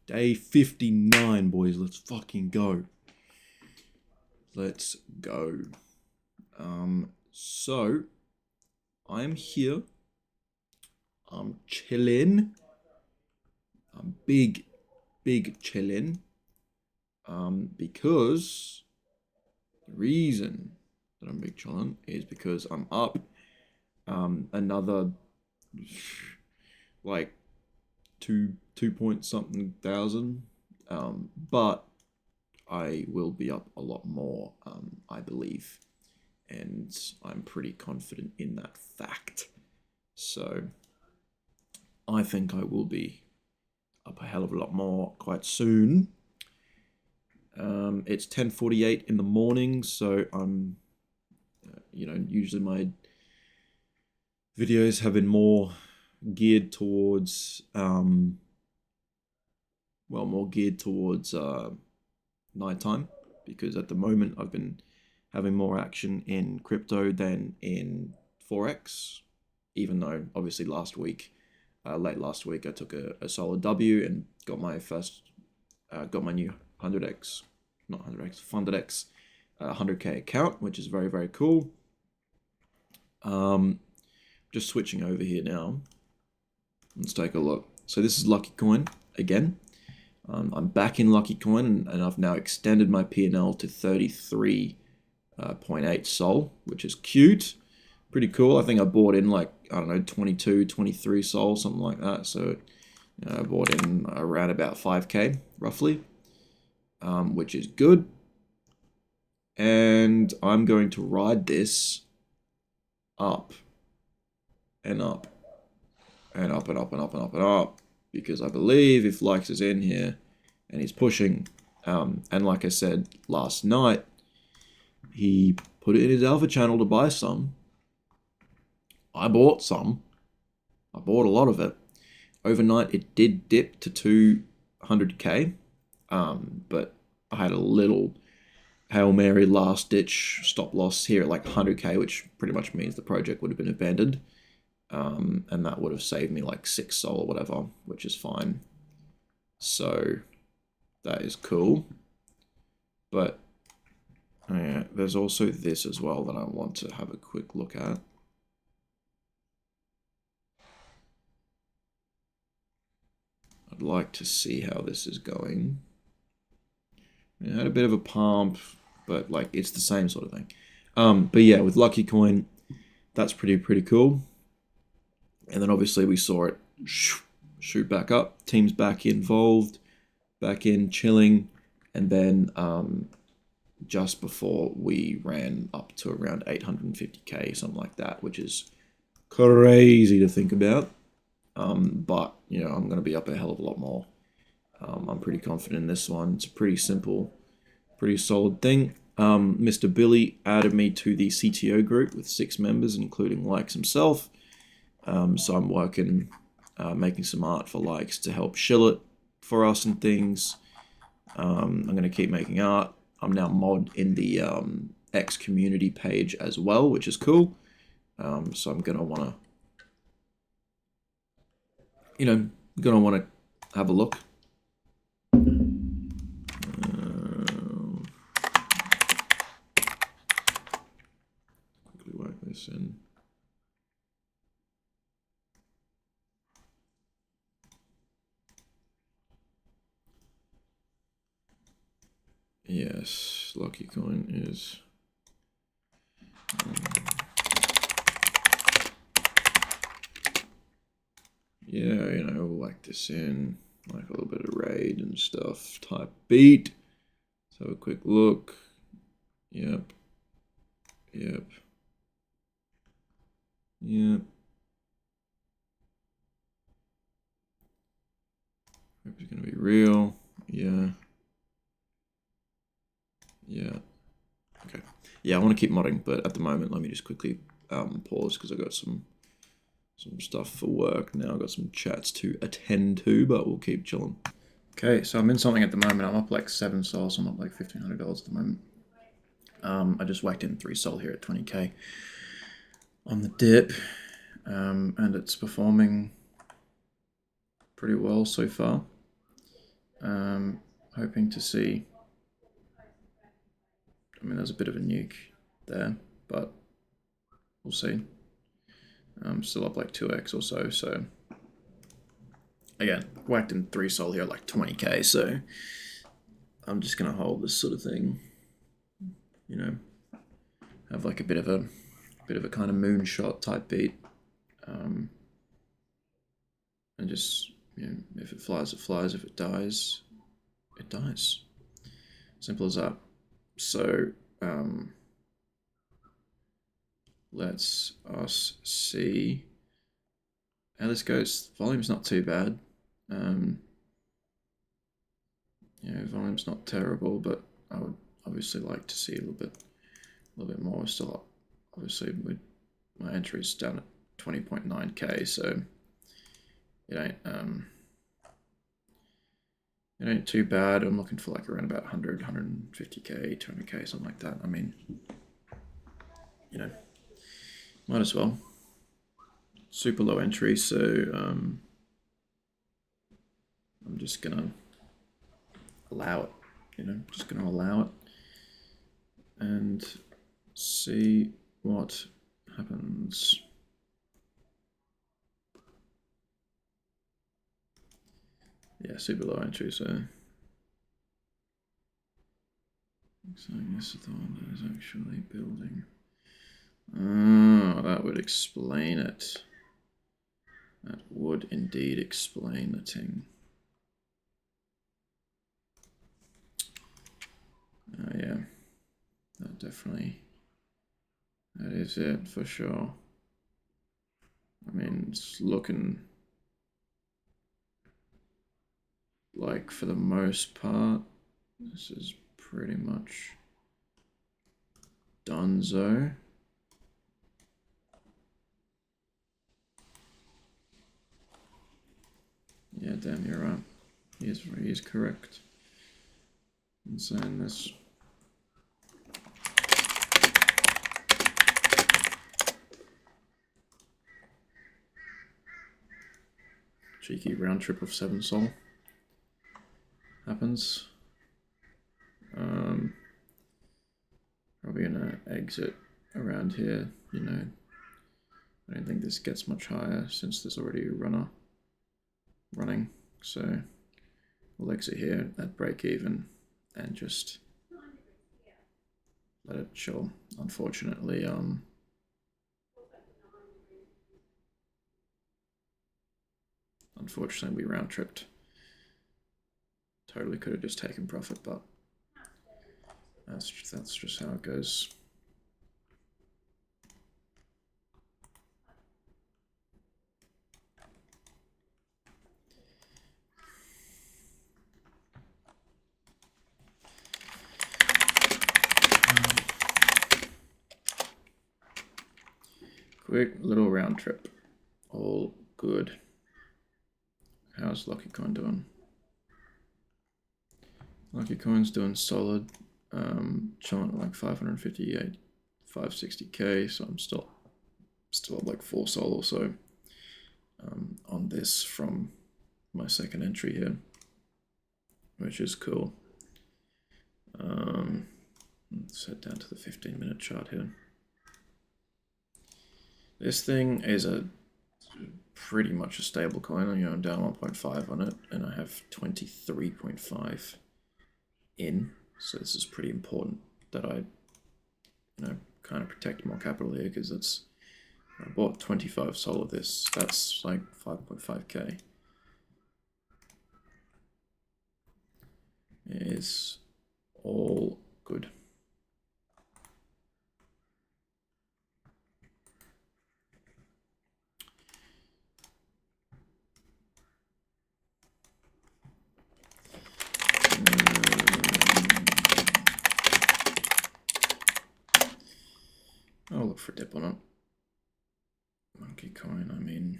Day 59, boys. Let's fucking go. Let's go. So I'm here. I'm chilling. I'm big chilling. Because the reason that I'm big chilling is because I'm up another like two point something thousand. But I will be up a lot more, I believe, and I'm pretty confident in that fact. So I think I will be up a hell of a lot more quite soon. It's 10:48 in the morning, so I'm, usually my videos have been more geared towards, more geared towards nighttime, because at the moment I've been having more action in crypto than in Forex, even though obviously late last week, I took a solid W and got my new 100x, not 100x, FundedX 100k account, which is very, very cool. Just switching over here now. Let's take a look. So this is Lucky Coin again. I'm back in Lucky Coin, and I've now extended my P&L to 33.8 Sol, which is cute. Pretty cool. I think I bought in 22, 23 Sol, something like that. So I bought in around about 5k, roughly, which is good. And I'm going to ride this up and up and up and up and up and up and up, because I believe if Likes is in here and he's pushing, and like I said last night, he put it in his alpha channel to buy some. I bought some. I bought a lot of it. Overnight, it did dip to 200k, but I had a little Hail Mary last ditch stop loss here at 100k, which pretty much means the project would have been abandoned. And that would have saved me 6 Sol or whatever, which is fine. So that is cool. But yeah, there's also this as well that I want to have a quick look at. I'd like to see how this is going. It had a bit of a pump, but it's the same sort of thing. But yeah, with Lucky Coin, that's pretty cool. And then obviously we saw it shoot back up. Teams back involved, back in chilling, and then just before we ran up to around 850k, something like that, which is crazy to think about. But I'm going to be up a hell of a lot more. I'm pretty confident in this one. It's a pretty simple, pretty solid thing. Mr. Billy added me to the CTO group with 6 members, including Likes himself. So I'm working, making some art for Likes to help shill it for us and things. I'm going to keep making art. I'm now mod in the X community page as well, which is cool. So I'm going to want to, have a look. Quickly work this in. Yes, Lucky Coin is. Yeah, we'll whack this in, a little bit of raid and stuff, type beat. Let's have a quick look. Yep. Hope it's gonna be real. Yeah. Okay. Yeah, I want to keep modding, but at the moment, let me just quickly pause because I got some stuff for work now. I've got some chats to attend to, but we'll keep chilling. Okay, so I'm in something at the moment. I'm up 7 Sol, so I'm up $1,500 at the moment. I just whacked in 3 Sol here at 20k on the dip, and it's performing pretty well so far. hoping to see. I mean, there's a bit of a nuke there, but we'll see. I'm still up like 2x or so, so again, whacked in 3 sol here, like 20k, so I'm just gonna hold this sort of thing, you know, have like a bit of a kind of moonshot type beat, and just, you know, if it flies, it flies. If it dies, it dies. Simple as that. So let's us see how this goes. Volume's not too bad. You know, volume's not terrible, but I would obviously like to see a little bit more. Still up, obviously, with my entry's down at 20.9k, so it ain't too bad. I'm looking for like around about 100, 150k, 200k, something like that. I mean, you know, might as well. Super low entry, so I'm just gonna allow it, you know, just gonna allow it and see what happens. Yeah, super low entry, so I guess the one that is actually building. Oh, that would explain it. That would indeed explain the thing. Yeah, that definitely, that is it for sure. I mean, it's looking like for the most part, this is pretty much donezo. Yeah, damn, you're right. He is correct in saying this. Cheeky round trip of 7 sol happens. Probably gonna exit around here, you know. I don't think this gets much higher since there's already a runner running, so we'll exit here at break even and just let it chill. Unfortunately, we round tripped. Totally could have just taken profit, but that's just how it goes. Quick little round trip. All good. How's Lucky Coin doing? Lucky Coin's doing solid. Chilling at like 558, 560k, so I'm still at like 4 sol or so on this from my second entry here, which is cool. Let's head down to the 15-minute chart here. This thing is pretty much a stable coin. You know, I'm down 1.5 on it, and I have 23.5 in. So this is pretty important that I, you know, kind of protect more capital here, because I bought 25 sol of this. That's like 5.5k. It is all good. I'll look for a dip on it. Monkey coin, I mean,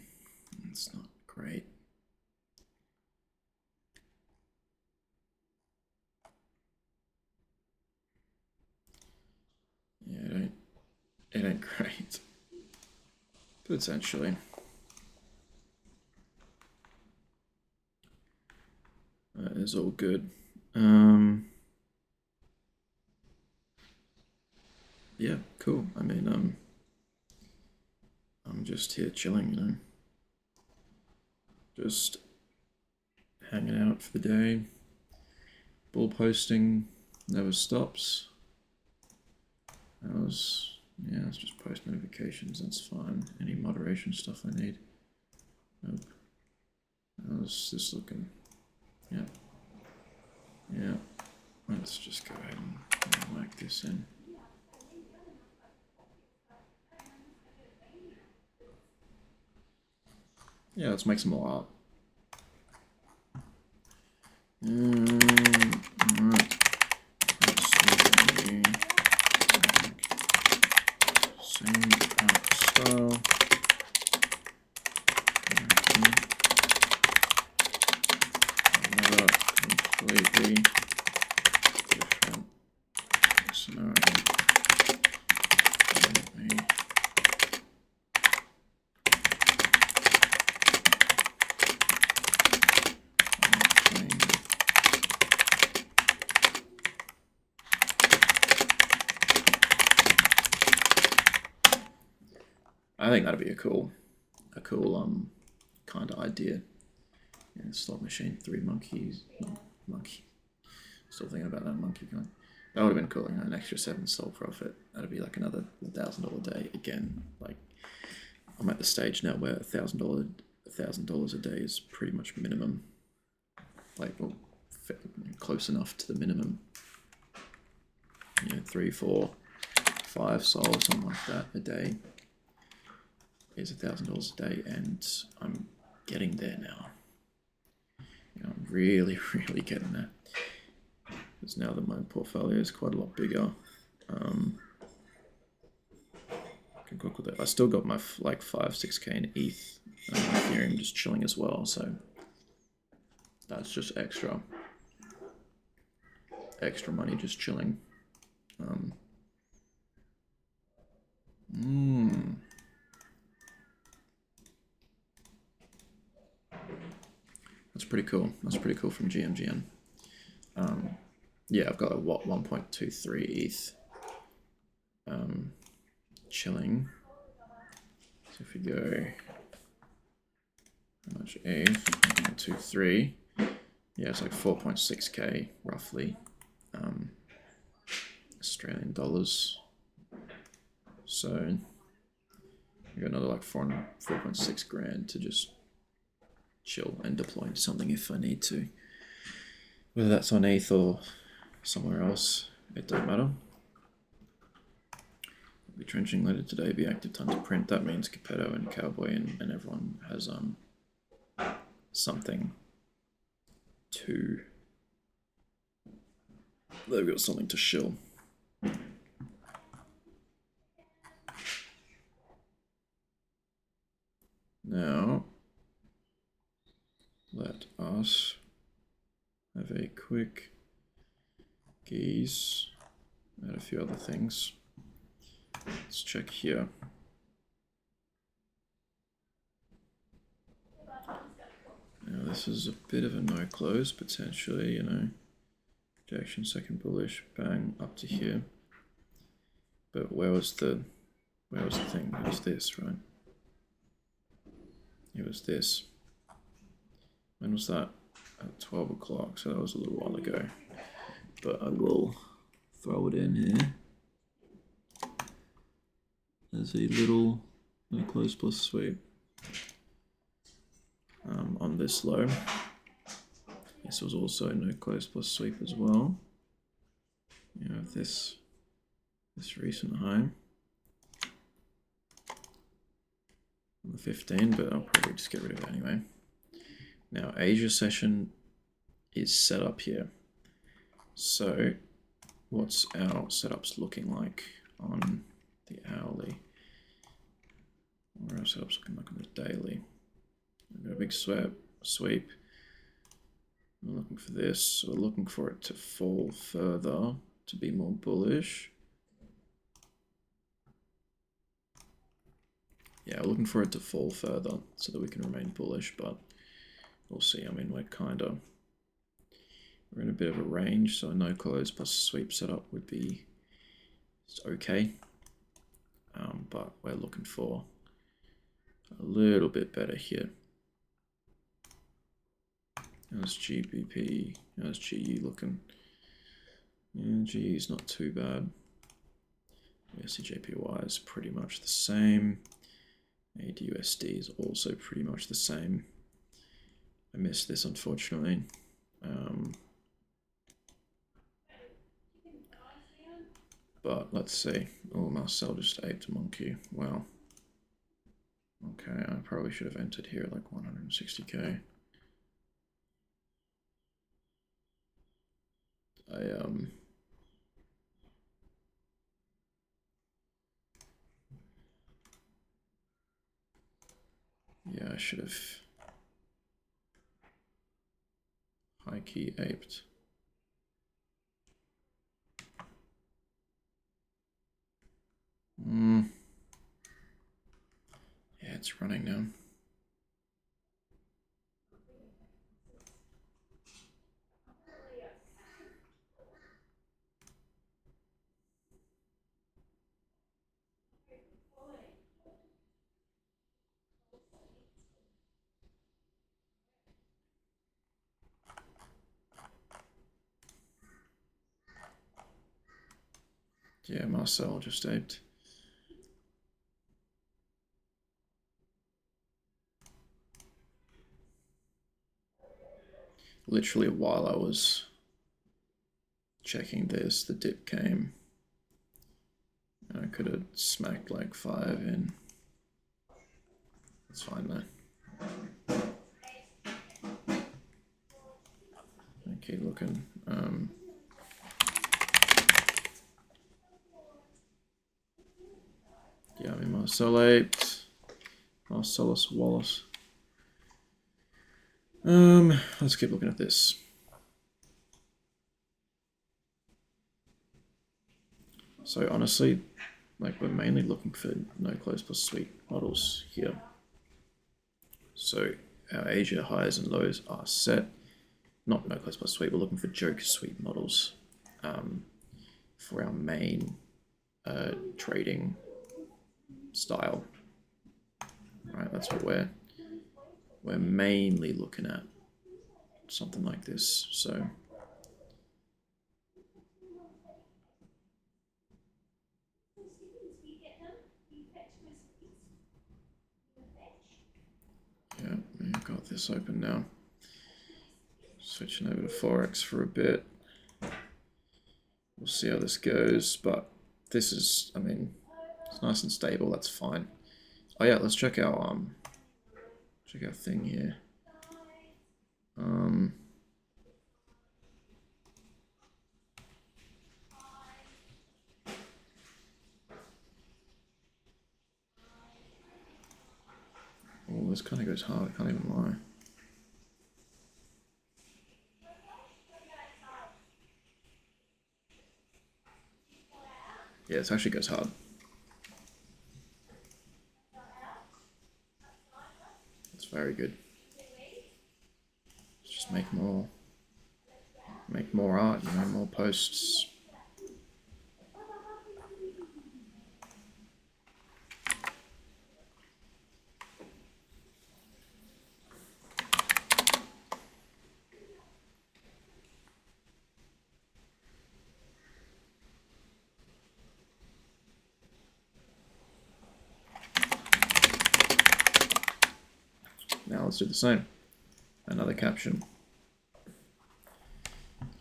it's not great. Yeah, it ain't great. Potentially. That is all good. Yeah, cool. I mean, I'm just here chilling, you know. Just hanging out for the day. Ball posting never stops. It's just post notifications, that's fine. Any moderation stuff I need? Nope. How's this looking? Yeah. Yeah. Let's just go ahead and whack this in. Yeah, let's make some more art. Alright. Let's see. Same art style. Another completely different scenario. I think that'd be a cool kind of idea. Yeah, slot machine, 3 monkeys. Monkey. Still thinking about that monkey coin. That would have been cool, you know, an extra 7 soul profit. That'd be like another $1,000 day. Again, like I'm at the stage now where $1,000 a day is pretty much minimum. Like, well, close enough to the minimum. You know, 3, 4, 5 souls, something like that a day is $1,000 a day, and I'm getting there now. You know, I'm really, really getting there. Because now that my portfolio is quite a lot bigger, I can cook with it. I still got my like 5-6k in ETH and Ethereum just chilling as well, so that's just extra money just chilling. That's pretty cool. That's pretty cool from GMGN. Yeah, I've got a 1.23 ETH chilling. So if we go, how much ETH? 1.23. Yeah, it's like 4.6k roughly. Australian dollars. So I got another like 4.6 grand to just chill and deploy into something if I need to. Whether that's on ETH or somewhere else, it don't matter. I'll be trenching later today, be active time to print. That means Capetto and Cowboy and everyone has something to... They've got something to shill. Now, let us have a quick gaze at a few other things. Let's check here. Now this is a bit of a no close potentially, you know. Rejection, second bullish, bang, up to here. But where was the thing? It was this, right? It was this. When was that? At 12 o'clock, so that was a little while ago. But I will throw it in here as a little no close plus sweep on this low. This was also no close plus sweep as well. You know, this recent high on the 15, but I'll probably just get rid of it anyway. Now Asia session is set up here. So what's our setups looking like on the hourly? What are our setups looking like on the daily? We've got a big sweep. We're looking for this. So we're looking for it to fall further to be more bullish. Yeah, we're looking for it to fall further so that we can remain bullish, but we'll see. I mean, we're We're in a bit of a range, so no close plus sweep setup would be okay. But we're looking for a little bit better here. How's GBP? How's GU looking? Yeah, GU is not too bad. USD/JPY is pretty much the same. AUDUSD is also pretty much the same. I missed this, unfortunately. But let's see. Oh, Marcel just aped a monkey. Wow. Okay, I probably should have entered here at like 160k. Yeah, I should have high key aped. Yeah, it's running now. Yeah, Marcel just aped. Literally while I was checking this, the dip came. And I could have smacked like 5 in. It's fine though. I keep looking. Yeah, I mean Marcel aped. Marcellus Wallace. Let's keep looking at this. So honestly, like we're mainly looking for no close plus sweep models here. So our Asia highs and lows are set. Not no close plus sweep, we're looking for joke sweep models for our main trading style. Right, that's what we're mainly looking at. Something like this. So yeah, we've got this open now. Switching over to Forex for a bit. We'll see how this goes, but this is, I mean, it's nice and stable, that's fine. Oh yeah, let's check our thing here. Oh, this kind of goes hard, I can't even lie. Yeah, this actually goes hard. It's very good. Just make more art, you know, more posts. Now let's do the same. Another caption.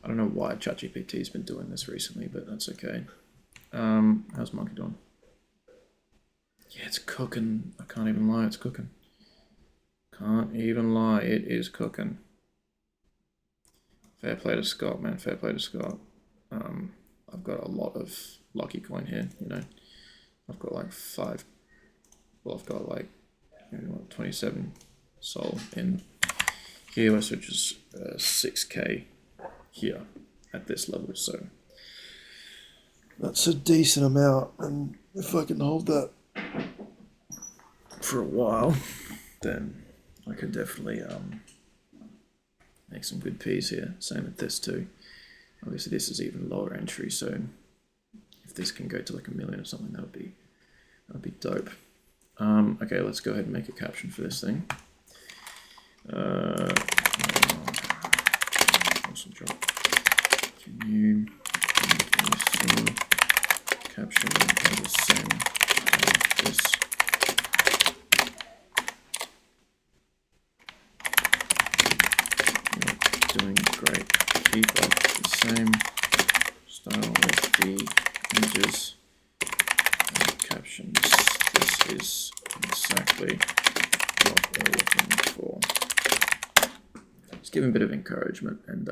I don't know why ChatGPT has been doing this recently, but that's okay. How's Monkey doing? Yeah, it's cooking. I can't even lie, it's cooking. Can't even lie, it is cooking. Fair play to Scott, man. Fair play to Scott. I've got a lot of lucky coin here, you know. I've got like 5. Well, I've got like 27 sol in here, which is 6k here at this level. So that's a decent amount, and if I can hold that for a while, then I can definitely make some good P's here. Same with this too. Obviously this is even lower entry, so if this can go to like 1 million or something, that'd be dope. Okay, let's go ahead and make a caption for this thing. Awesome job. Can you see caption of the same as this? You're doing great. Keep up the same style with the images and captions. This is exactly what we're looking for. Just give them a bit of encouragement and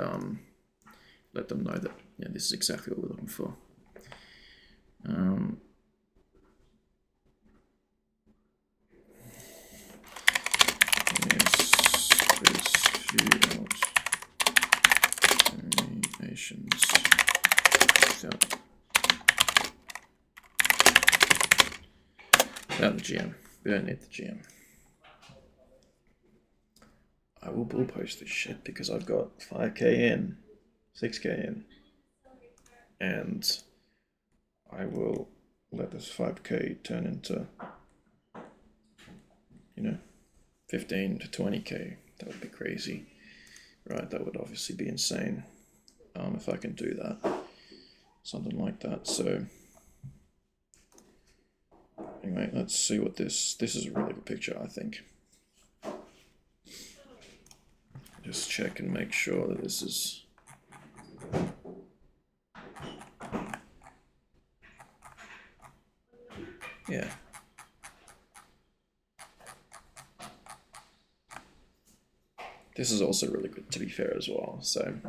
let them know that this is exactly what we're looking for. Without the GM. We don't need the GM. I will bull post this shit because I've got 5k in, 6k in, and I will let this 5k turn into, 15 to 20k. That would be crazy, right? That would obviously be insane if I can do that, something like that. So anyway, let's see what this is a really good picture, I think. Just check and make sure that this is yeah. This is also really good, to be fair, as well. So I'm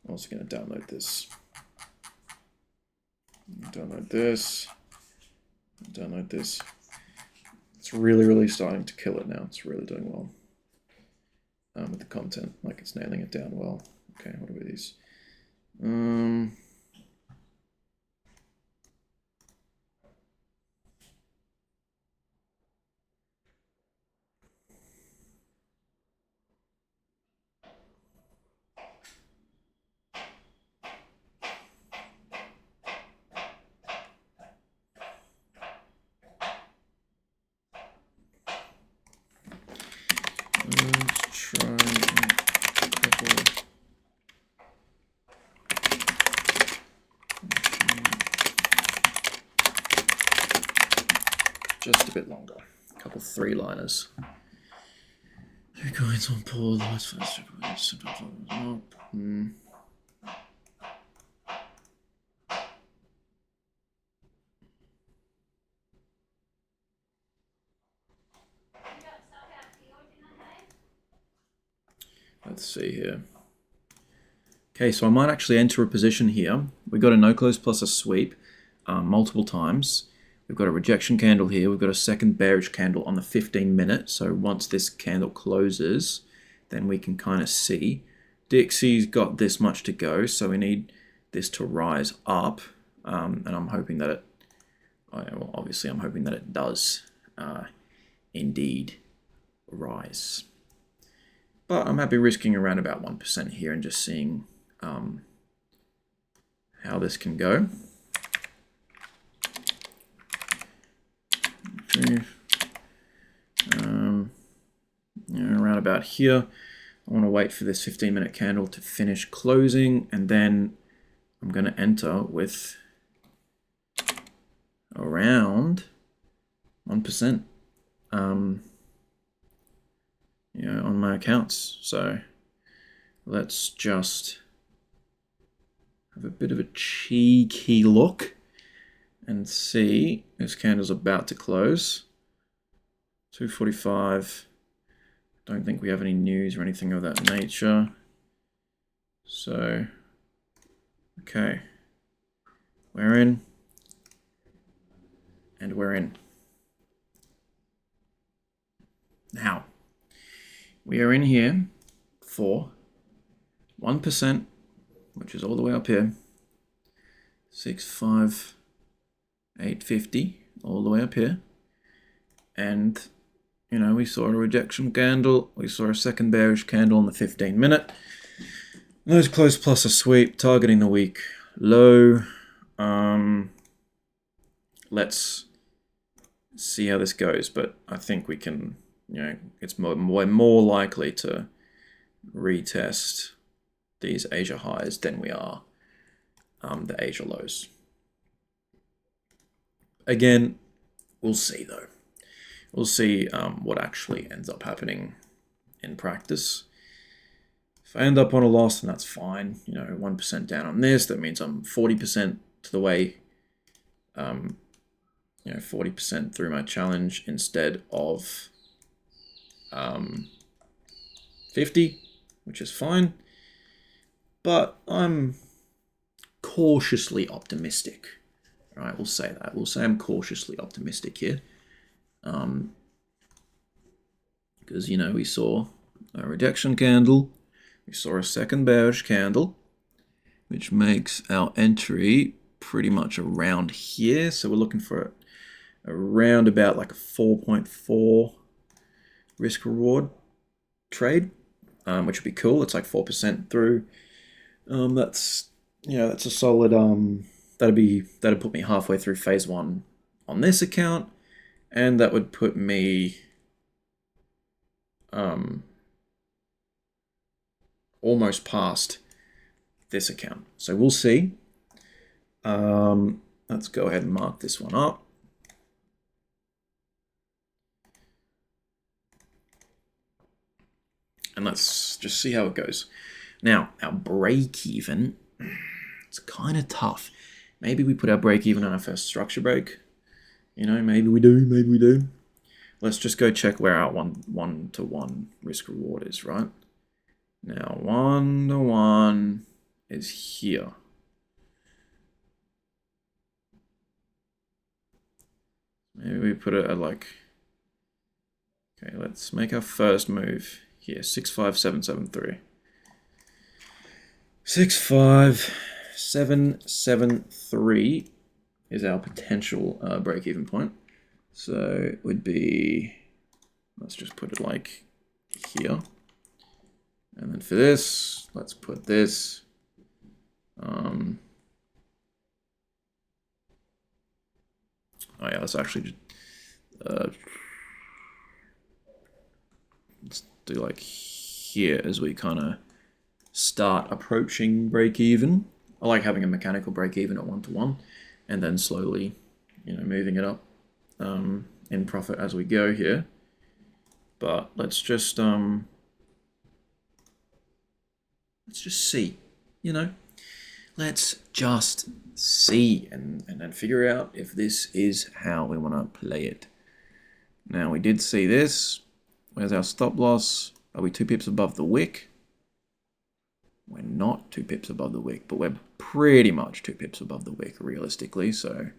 also going to download this. Download this. Download this. It's really starting to kill it now. It's really doing well with the content. Like, it's nailing it down well. Okay, what are these? Just a bit longer. A couple 3-liners. 3 coins on pull. Sometimes not. Let's see here. Okay, so I might actually enter a position here. We got a no close plus a sweep multiple times. We've got a rejection candle here. We've got a second bearish candle on the 15-minute. So once this candle closes, then we can kind of see. Dixie's got this much to go, so we need this to rise up. And I'm hoping that well, obviously I'm hoping that it does indeed rise. But I'm happy risking around about 1% here and just seeing how this can go. Okay. Around about here, I want to wait for this 15-minute candle to finish closing, and then I'm going to enter with around 1%. On my accounts. So let's just have a bit of a cheeky look and see. This candle's about to close. 245. Don't think we have any news or anything of that nature. So, okay. We're in. And we're in. Now, we are in here for 1%, which is all the way up here. 65850, all the way up here. And you know, we saw a rejection candle, we saw a second bearish candle on the 15-minute. Those close plus a sweep, targeting the week low. Let's see how this goes, but I think we can, you know, it's more likely to retest these Asia highs than we are the Asia lows. Again, we'll see though. We'll see what actually ends up happening in practice. If I end up on a loss, then that's fine. You know, 1% down on this, that means I'm 40% to the way, you know, 40% through my challenge instead of 50, which is fine. But I'm cautiously optimistic. All right, we'll say that. We'll say I'm cautiously optimistic here. Because, you know, we saw a rejection candle. We saw a second bearish candle, which makes our entry pretty much around here. So we're looking for around about like a 4.4 risk reward trade, which would be cool. It's like 4% through. That's, you know, that's a solid, that'd put me halfway through phase one on this account, and that would put me almost past this account. So we'll see. Let's go ahead and mark this one up. And let's just see how it goes. Now, our break even, it's kind of tough. Maybe we put our break even on our first structure break. You know, maybe we do, maybe we do. Let's just go check where our one-to-one risk reward is, right? Now, 1-to-1 is here. Maybe we put it at like, okay, let's make our first move here, 65773. 65773 is our potential break-even point. So it would be, let's just put it like here. And then for this, let's put this. Oh yeah, let's actually just, let's do like here as we kind of start approaching break even. I like having a mechanical break even at 1-to-1 and then slowly, you know, moving it up in profit as we go here. But let's just see, you know, let's just see and then figure out if this is how we want to play it. Now we did see this. Where's our stop loss? Are we 2 pips above the wick? We're not 2 pips above the wick, but we're pretty much 2 pips above the wick realistically. So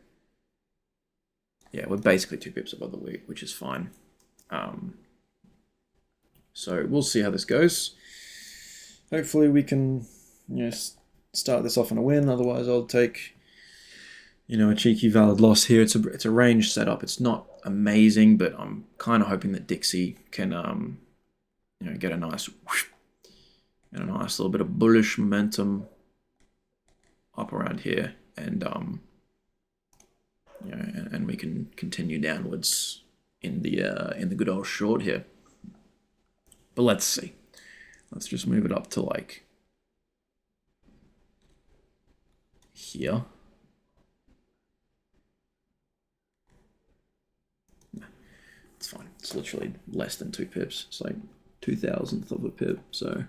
yeah, we're basically 2 pips above the wick, which is fine. So we'll see how this goes. Hopefully we can, you know, start this off on a win. Otherwise, I'll take, you know, a cheeky valid loss here. It's a range setup. It's not amazing, but I'm kind of hoping that Dixie can, you know, get a nice little bit of bullish momentum up around here, and you know, and we can continue downwards in the good old short here. But let's see. Let's just move it up to like here. It's fine. It's literally less than 2 pips. It's like 2,000th of a pip. So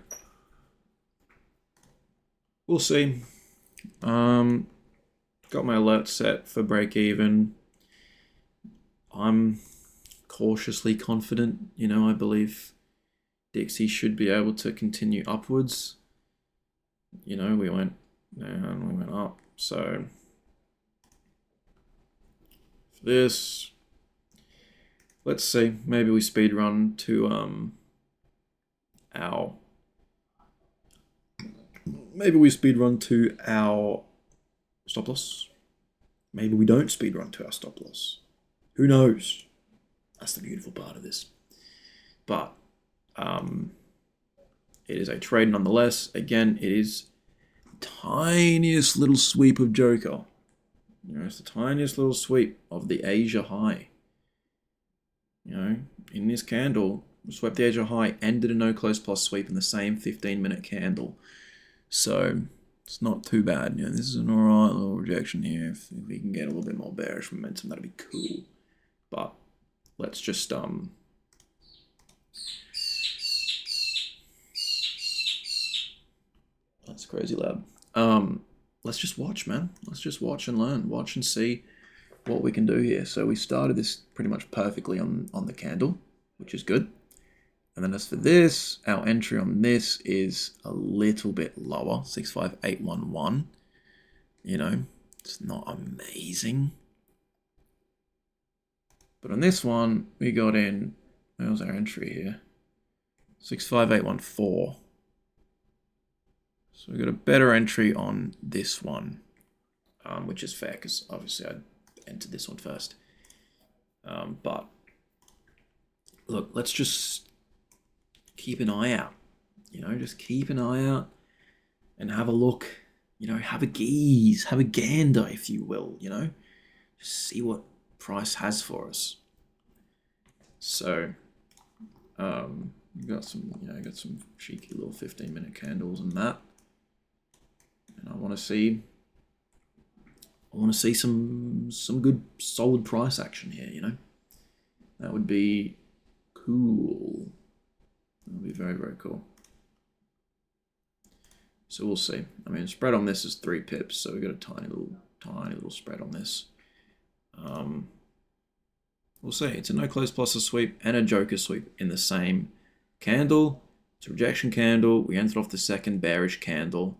we'll see. Got my alert set for break even. I'm cautiously confident. You know, I believe Dixie should be able to continue upwards. You know, we went down, we went up. So for this, let's see. Maybe we speed run to our. Maybe we speed run to our stop loss. Maybe we don't speed run to our stop loss. Who knows? That's the beautiful part of this. but it is a trade nonetheless. Again, it is tiniest little sweep of Joker. You know, it's the tiniest little sweep of the Asia high. You know, in this candle, we swept the Asia high and did a no close plus sweep in the same 15-minute candle. So it's not too bad. You know, this is an alright little rejection here. If we can get a little bit more bearish momentum, that'd be cool. But let's just that's crazy loud. Let's just watch, man. Let's just watch and learn. Watch and see what we can do here. So we started this pretty much perfectly on the candle, which is good. And then as for this, our entry on this is a little bit lower, 65811. You know, it's not amazing. But on this one, we got in, where was our entry here? 65814. So we got a better entry on this one, which is fair because obviously I entered this one first. But look, let's just keep an eye out. You know, just keep an eye out and have a look. You know, have a gaze, have a gander, if you will. You know, just see what price has for us. So, you got some, you know, got some cheeky little 15-minute candles and that. And I want to see some good solid price action here, you know. That would be cool. That would be very, very cool. So we'll see. I mean, spread on this is 3 pips, so we got a tiny little spread on this. We'll see. It's a no close plus a sweep and a Joker sweep in the same candle. It's a rejection candle. We entered off the second bearish candle.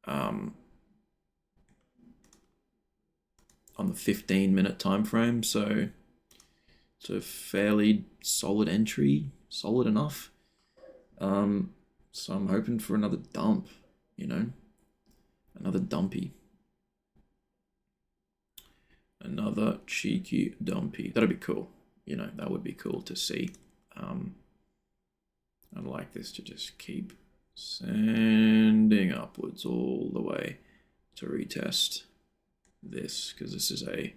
On the 15-minute time frame, so it's a fairly solid entry, solid enough. So I'm hoping for another dump, you know, another dumpy, another cheeky dumpy. That'd be cool, you know. That would be cool to see. I'd like this to just keep sending upwards all the way to retest this, because this is a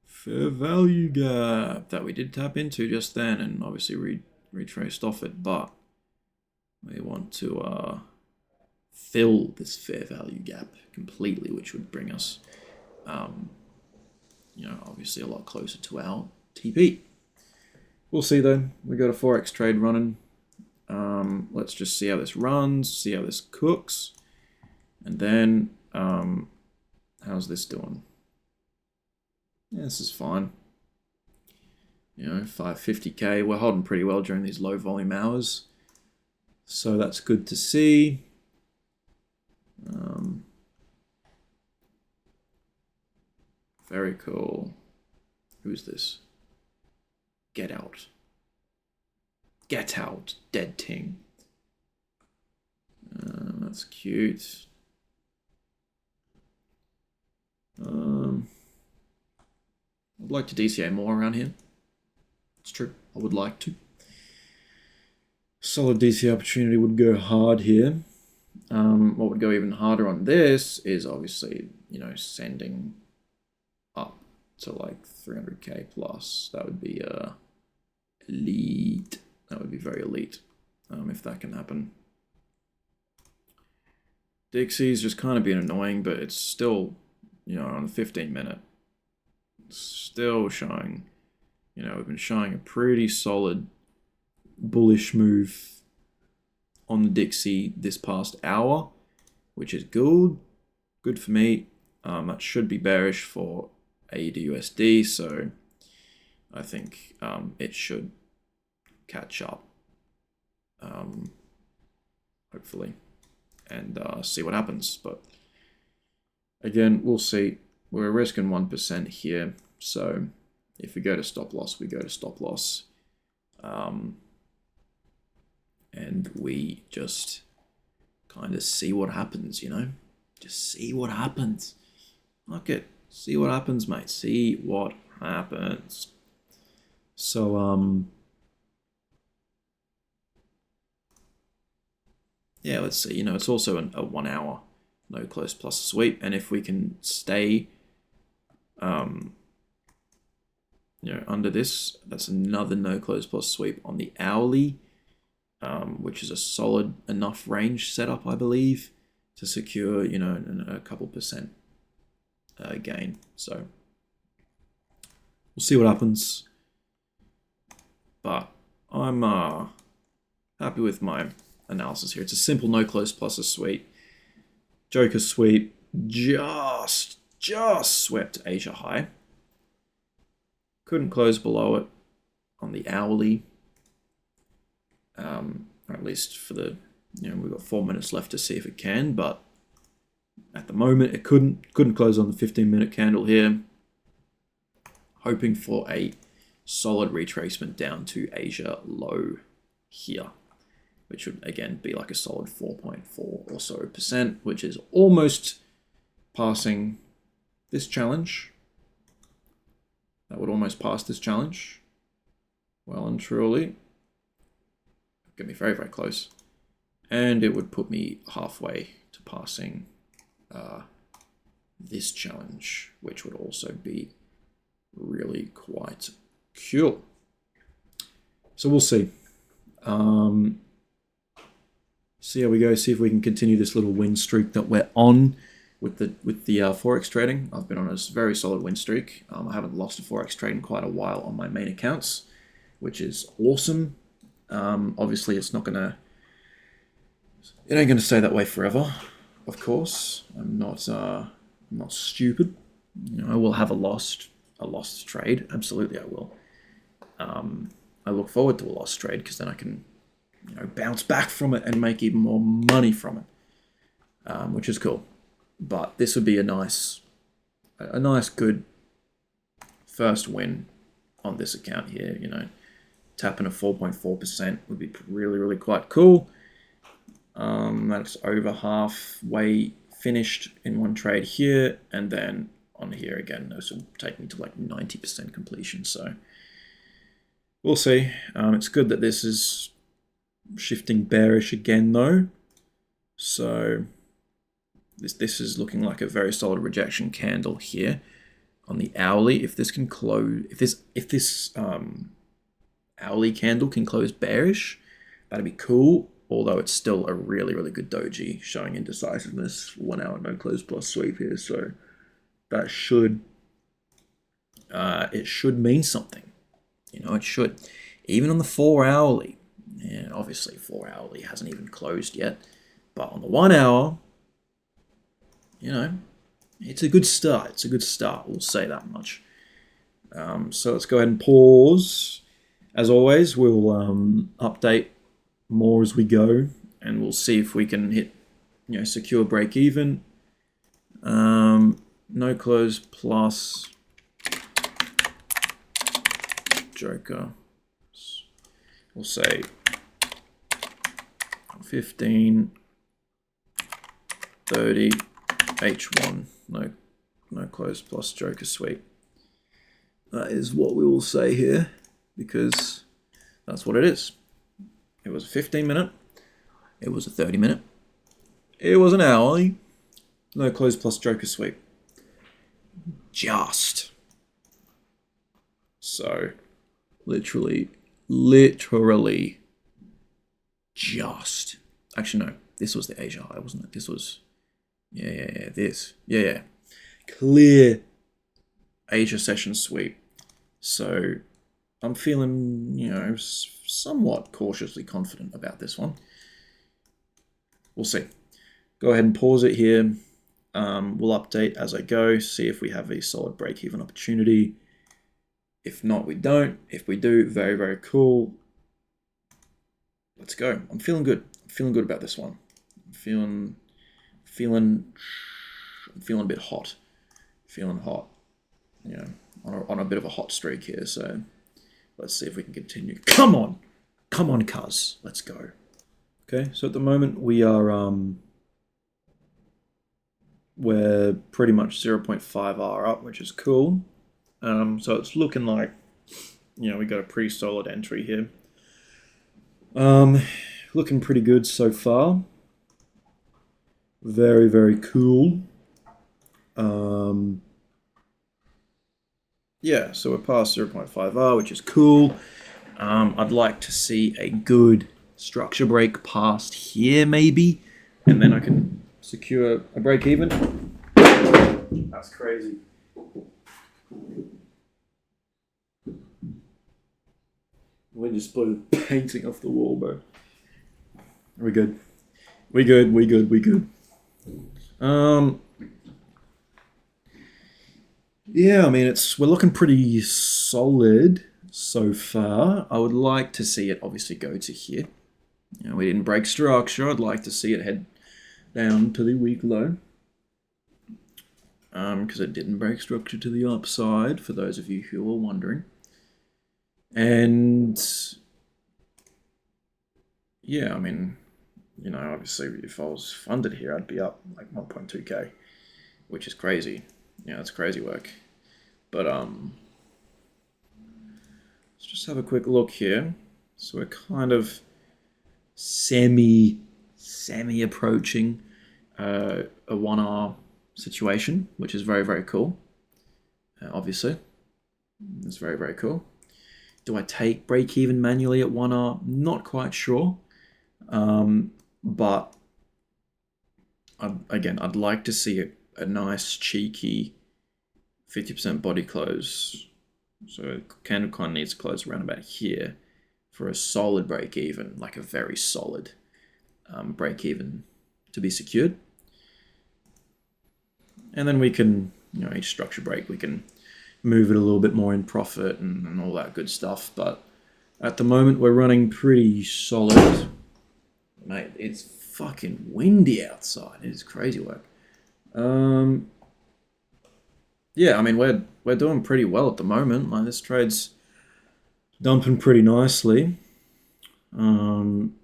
fair value gap that we did tap into just then and obviously retraced off it, but we want to fill this fair value gap completely, which would bring us you know, obviously a lot closer to our TP. We'll see though. We got a Forex trade running. Let's just see how this runs, see how this cooks, and then how's this doing? Yeah, this is fine. You know, 550k. We're holding pretty well during these low volume hours, so that's good to see. Very cool. Who's this? Get out. Get out, dead ting. That's cute. I'd like to DCA more around here. It's true, I would like to. Solid DCA opportunity would go hard here. What would go even harder on this is obviously, you know, sending up to like 300k plus. That would be elite. That would be very elite if that can happen. Dixie's just kind of been annoying, but it's still, you know, on a 15-minute, still showing, you know, we've been showing a pretty solid bullish move on the Dixie this past hour, which is good for me. That should be bearish for AUD/USD, so I think it should catch up, hopefully, and see what happens. But again, we'll see. We're risking 1% here, so if we go to stop loss, we go to stop loss, and we just kind of see what happens, you know, just see what happens. Fuck it, see what happens, mate. See what happens. So yeah, let's see. It's also a 1 hour no close plus sweep, and if we can stay, under this, that's another no close plus sweep on the hourly, which is a solid enough range setup, I believe, to secure, a couple percent gain. So we'll see what happens. But I'm happy with my analysis here. It's a simple no close plus a sweep. Joker sweep just swept Asia high. Couldn't close below it on the hourly. Or at least for the, we've got 4 minutes left to see if it can, but at the moment it couldn't close on the 15-minute candle here. Hoping for a solid retracement down to Asia low here, which would again be like a solid 4.4 or so percent, which is almost passing this challenge. That would almost pass this challenge. Well and truly. Get me very, very close. And it would put me halfway to passing this challenge, which would also be really quite cool. So we'll see. See how we go. See if we can continue this little win streak that we're on with the forex trading. I've been on a very solid win streak. I haven't lost a forex trade in quite a while on my main accounts, which is awesome. Obviously, it ain't gonna stay that way forever. Of course, I'm not stupid. I will have a lost trade. Absolutely, I will. I look forward to a lost trade because then I can, bounce back from it and make even more money from it, which is cool. But this would be a nice, good first win on this account here. Tapping a 4.4% would be really, really quite cool. That's over halfway finished in one trade here, and then on here again, this will take me to like 90% completion. So we'll see. It's good that this is shifting bearish again, though. So this is looking like a very solid rejection candle here on the hourly. If this can close, if this hourly candle can close bearish, that'd be cool. Although it's still a really, really good doji showing indecisiveness. 1 hour no close plus sweep here, so that should it should mean something. It should. Even on the 4 hourly, and obviously 4 hourly hasn't even closed yet, but on the 1 hour, it's a good start. It's a good start. We'll say that much. So let's go ahead and pause. As always, we'll update more as we go, and we'll see if we can hit, secure break even. No close plus Joker. We'll say 15, 30, H1. No close plus Joker sweep. That is what we will say here, because that's what it is. It was a 15-minute. It was a 30-minute. It was an hourly. No close plus Joker sweep. Just. So, literally just. Actually, no. This was the Asia high, wasn't it? This was, this. Yeah. Clear Asia session sweep. So, I'm feeling, somewhat cautiously confident about this one. We'll see. Go ahead and pause it here. We'll update as I go, see if we have a solid break-even opportunity. If not, we don't. If we do, very, very cool. Let's go. I'm feeling good. I'm feeling good about this one. I'm feeling a bit hot. Feeling hot. On a bit of a hot streak here, so let's see if we can continue. Come on, cuz. Let's go. Okay, so at the moment we are we're pretty much 0.5R up, which is cool. So it's looking like, we got a pretty solid entry here. Looking pretty good so far. Very, very cool. Yeah, so we're past 0.5R, which is cool. I'd like to see a good structure break past here, maybe, and then I can secure a break even. That's crazy. We just blew painting off the wall, bro. We good. We good. We good. We good. Yeah, I mean we're looking pretty solid so far. I would like to see it obviously go to here. You know, we didn't break structure. I'd like to see it head down to the weak low. Because it didn't break structure to the upside, for those of you who are wondering. And yeah, I mean, you know, obviously if I was funded here, I'd be up like 1.2k, which is crazy. Yeah, that's crazy work. But let's just have a quick look here. So we're kind of semi approaching a 1R situation, which is very, very cool. Obviously, it's very, very cool. Do I take break even manually at 1R? Not quite sure. But I'd like to see a nice cheeky 50% body close. So candle kind of needs to close around about here for a solid break even, like a very solid break even to be secured. And then we can, you know, each structure break, we can move it a little bit more in profit and all that good stuff. But at the moment, we're running pretty solid. Mate, it's fucking windy outside. It is crazy work. Yeah, I mean, we're doing pretty well at the moment. Like, this trade's dumping pretty nicely.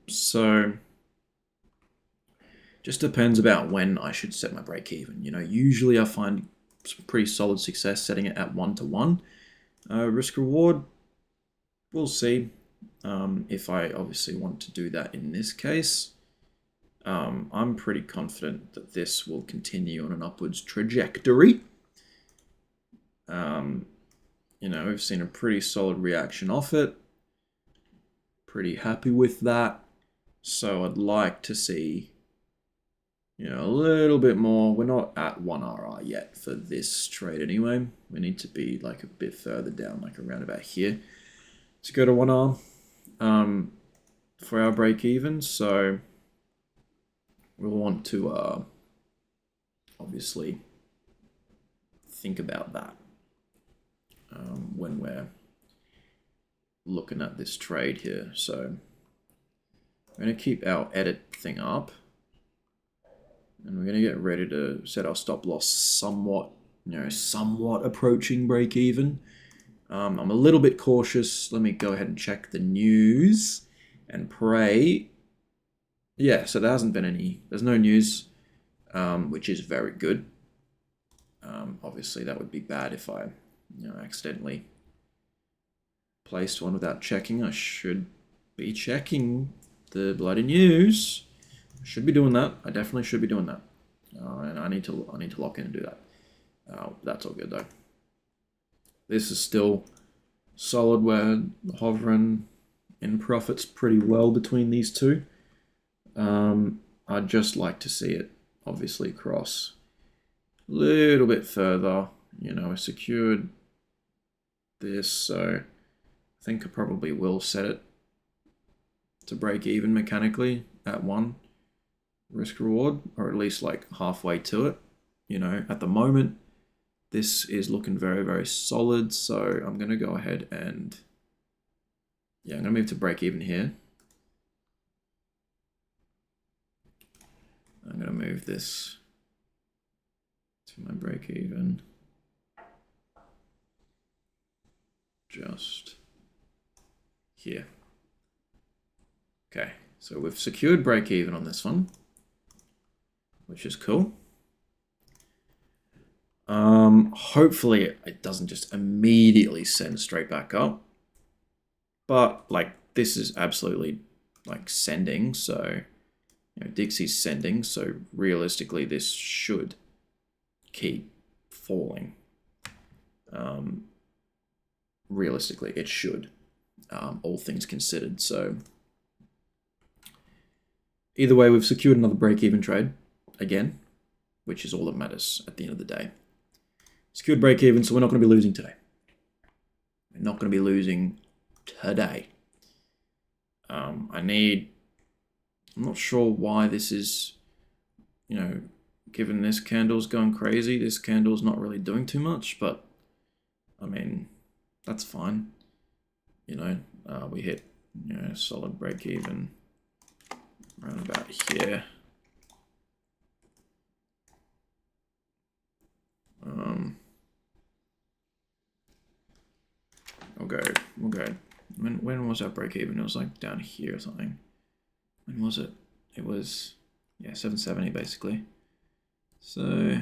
So just depends about when I should set my break even. You know, usually I find some pretty solid success setting it at 1-to-1. Risk reward, we'll see. If I obviously want to do that in this case. I'm pretty confident that this will continue on an upwards trajectory. You know, we've seen a pretty solid reaction off it. Pretty happy with that. So I'd like to see, you know, a little bit more. We're not at 1RR yet for this trade anyway. We need to be like a bit further down, like around about here, to go to 1R for our break even. So we'll want to obviously think about that when we're looking at this trade here. So we're going to keep our edit thing up, and we're going to get ready to set our stop loss somewhat, you know, somewhat approaching break even. I'm a little bit cautious. Let me go ahead and check the news and pray. Yeah, so there hasn't been any, there's no news, which is very good. Obviously that would be bad if I, you know, accidentally placed one without checking. I should be checking the bloody news. I should be doing that. I definitely should be doing that. And I need to lock in and do that. That's all good though. This is still solid. We're hovering in profits pretty well between these two. I'd just like to see it obviously cross a little bit further. You know, I secured this, so I think I probably will set it to break even mechanically at 1 risk reward, or at least like halfway to it. You know, at the moment, this is looking very, very solid, so I'm going to go ahead and, yeah, I'm going to move to break even here. I'm going to move this to my break even. Just here. Okay, so we've secured break even on this one, which is cool. Hopefully it doesn't just immediately send straight back up, but like this is absolutely like sending, so Dixie's sending, so realistically this should keep falling. Realistically, it should, all things considered. So either way, we've secured another break-even trade again, which is all that matters at the end of the day. Secured break-even, so we're not going to be losing today. We're not going to be losing today. I'm not sure why this is, given this candle's going crazy, this candle's not really doing too much, but I mean, that's fine. We hit, solid break even around about here. We'll go. When was that break even? It was like down here or something. When was it? It was, 770 basically. So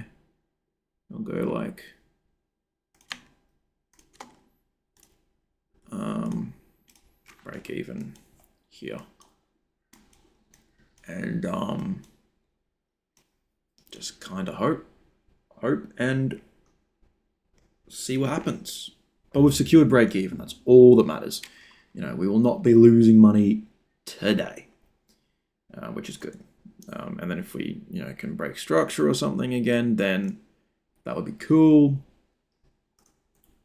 we'll go like break even here, and just kind of hope and see what happens. But we've secured break even. That's all that matters. We will not be losing money today, which is good. And then if we, can break structure or something again, then that would be cool.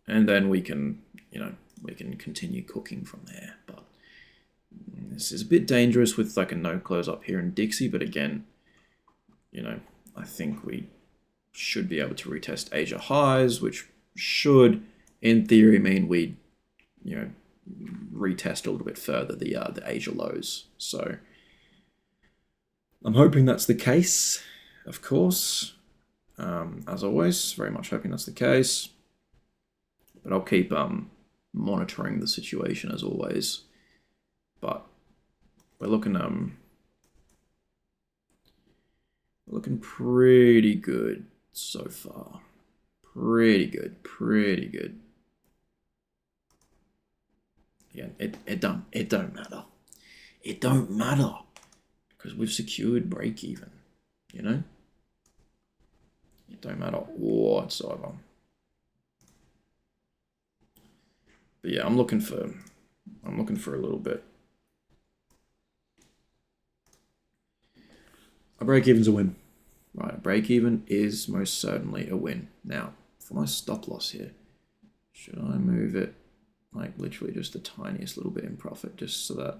And then we can, we can continue cooking from there. But this is a bit dangerous with like a no close up here in Dixie. But again, I think we should be able to retest Asia highs, which should, in theory, mean we, retest a little bit further the Asia lows. So I'm hoping that's the case, of course. As always, very much hoping that's the case. But I'll keep monitoring the situation as always. But we're looking pretty good so far. Pretty good. Again, it don't matter. It don't matter because we've secured break even. It don't matter whatsoever. But yeah, I'm looking for a little bit. A break even's a win. Right, a break even is most certainly a win. Now, for my stop loss here, should I move it like literally just the tiniest little bit in profit, just so that,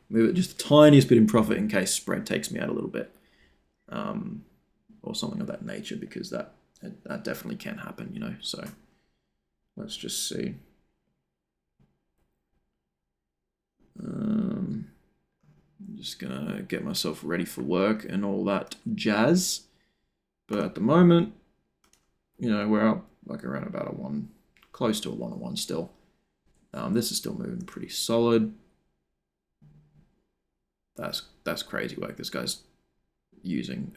move it just the tiniest bit in profit in case spread takes me out a little bit, or something of that nature, because that definitely can happen, so let's just see. I'm just gonna get myself ready for work and all that jazz, but at the moment, we're up like around about a 1, close to a 1-on-1 still. This is still moving pretty solid. That's crazy work. This guy's using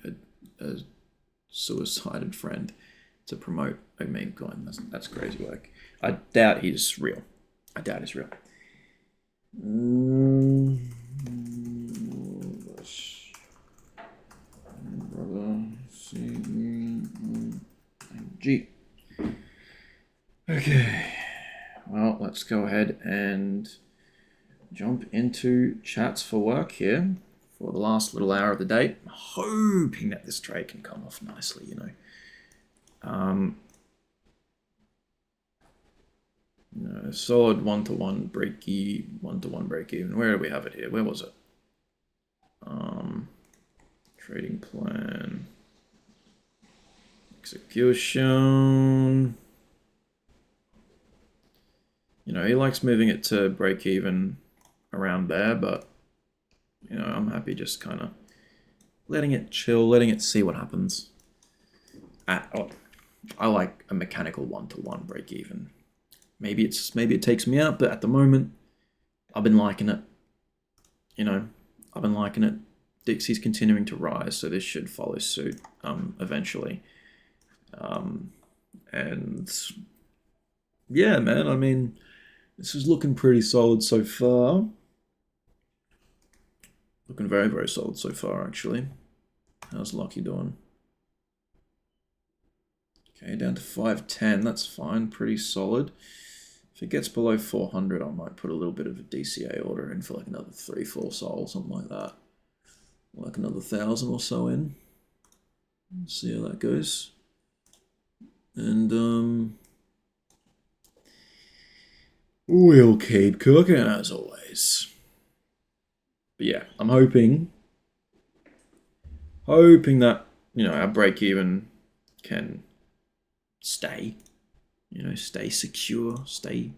a suicided friend to promote a meme coin. That's crazy work. I doubt he's real. Brother, G. Okay. Well, let's go ahead and jump into chats for work here for the last little hour of the day. I'm hoping that this trade can come off nicely, solid 1-to-1 break even, 1-to-1 break even. Where do we have it here? Where was it? Trading plan, execution. He likes moving it to break even around there, but I'm happy just kind of letting it chill, letting it see what happens. I like a mechanical 1-to-1 break even. Maybe it takes me out, but at the moment, I've been liking it. I've been liking it. Dixie's continuing to rise, so this should follow suit eventually. And yeah, man, I mean, this is looking pretty solid so far. Looking very, very solid so far, actually. How's Lucky doing? Okay, down to 510. That's fine. Pretty solid. If it gets below 400, I might put a little bit of a DCA order in for like another 3-4 soul, something like that. Like another 1,000 or so in. See how that goes. And we'll keep cooking as always. But yeah, I'm hoping that, you know, our break even can stay, you know, stay secure, stay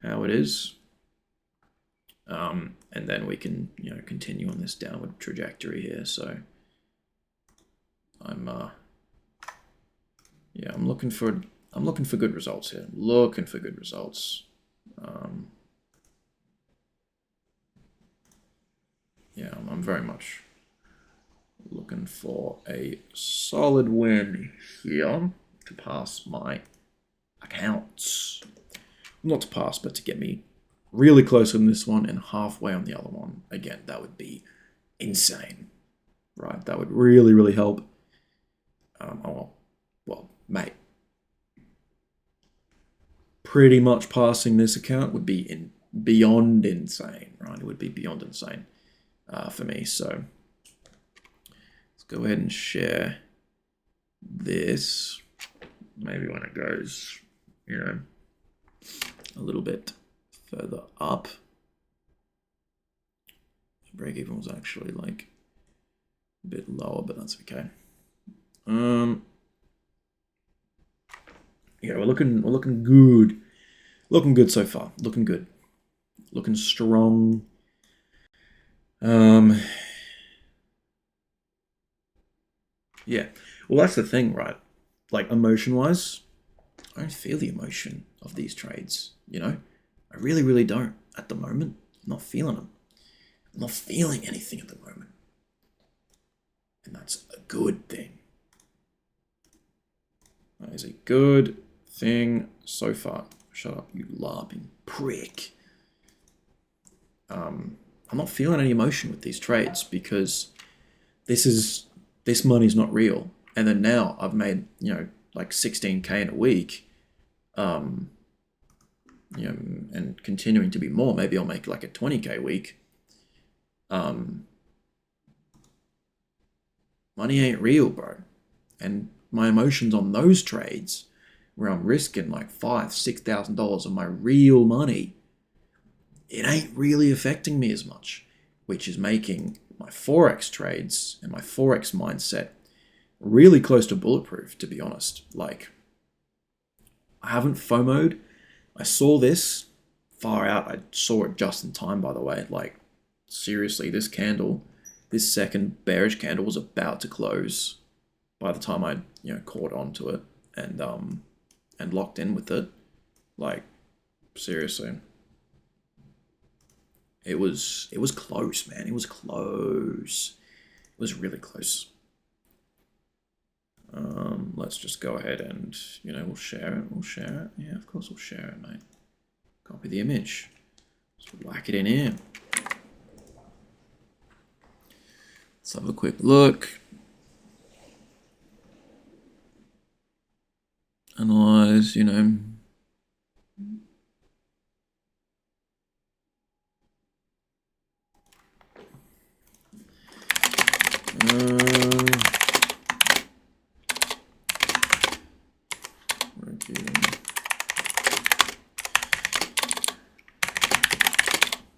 how it is. And then we can, you know, continue on this downward trajectory here. So I'm yeah, I'm looking for good results here. Looking for good results. Yeah, I'm very much looking for a solid win here to pass my accounts. Not to pass, but to get me really close on this one and halfway on the other one. Again, that would be insane, right? That would really, really help. Well, mate, pretty much passing this account would be beyond insane, right? It would be beyond insane for me. So let's go ahead and share this. Maybe when it goes, you know, a little bit further up. Break even was actually like a bit lower, but that's okay. Yeah, we're looking good. Looking good so far. Looking good. Looking strong. Yeah. Well, that's the thing, right? Like emotion-wise, I don't feel the emotion of these trades, you know? I really, really don't at the moment. I'm not feeling them. I'm not feeling anything at the moment. And that's a good thing. That is a good thing so far. Shut up, you larping prick. I'm not feeling any emotion with these trades because this money's not real. And then now I've made, you know, like 16K in a week. You know, and continuing to be more. Maybe I'll make like a 20K week. Money ain't real, bro. And my emotions on those trades where I'm risking like $5,000-$6,000 of my real money, it ain't really affecting me as much, which is making my Forex trades and my Forex mindset really close to bulletproof, to be honest. Like, I haven't FOMO'd. I saw this far out. I saw it just in time, by the way. Like, seriously, this candle, this second bearish candle was about to close by the time I, you know, caught onto it and locked in with it. Like, seriously. It was close, man. It was close. It was really close. Let's just go ahead and, you know, we'll share it. We'll share it. Yeah, of course we'll share it, mate. Copy the image. Just whack it in here. Let's have a quick look. Analyze, you know.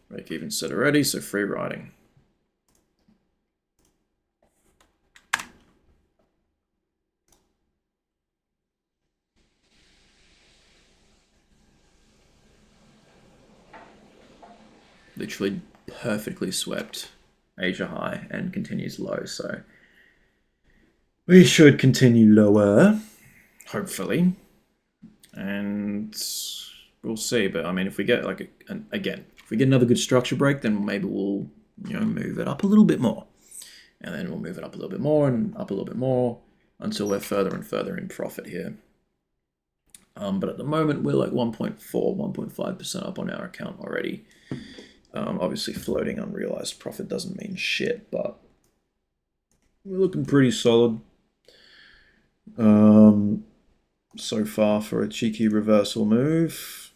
Break even set already, so free riding. Literally perfectly swept Asia high and continues low, so we should continue lower, hopefully, and we'll see. But I mean, if we get like if we get another good structure break, then maybe we'll, you know, move it up a little bit more, and then we'll move it up a little bit more and up a little bit more until we're further and further in profit here. But at the moment, we're like 1.4, 1.5% up on our account already. Obviously, floating unrealized profit doesn't mean shit, but we're looking pretty solid so far for a cheeky reversal move.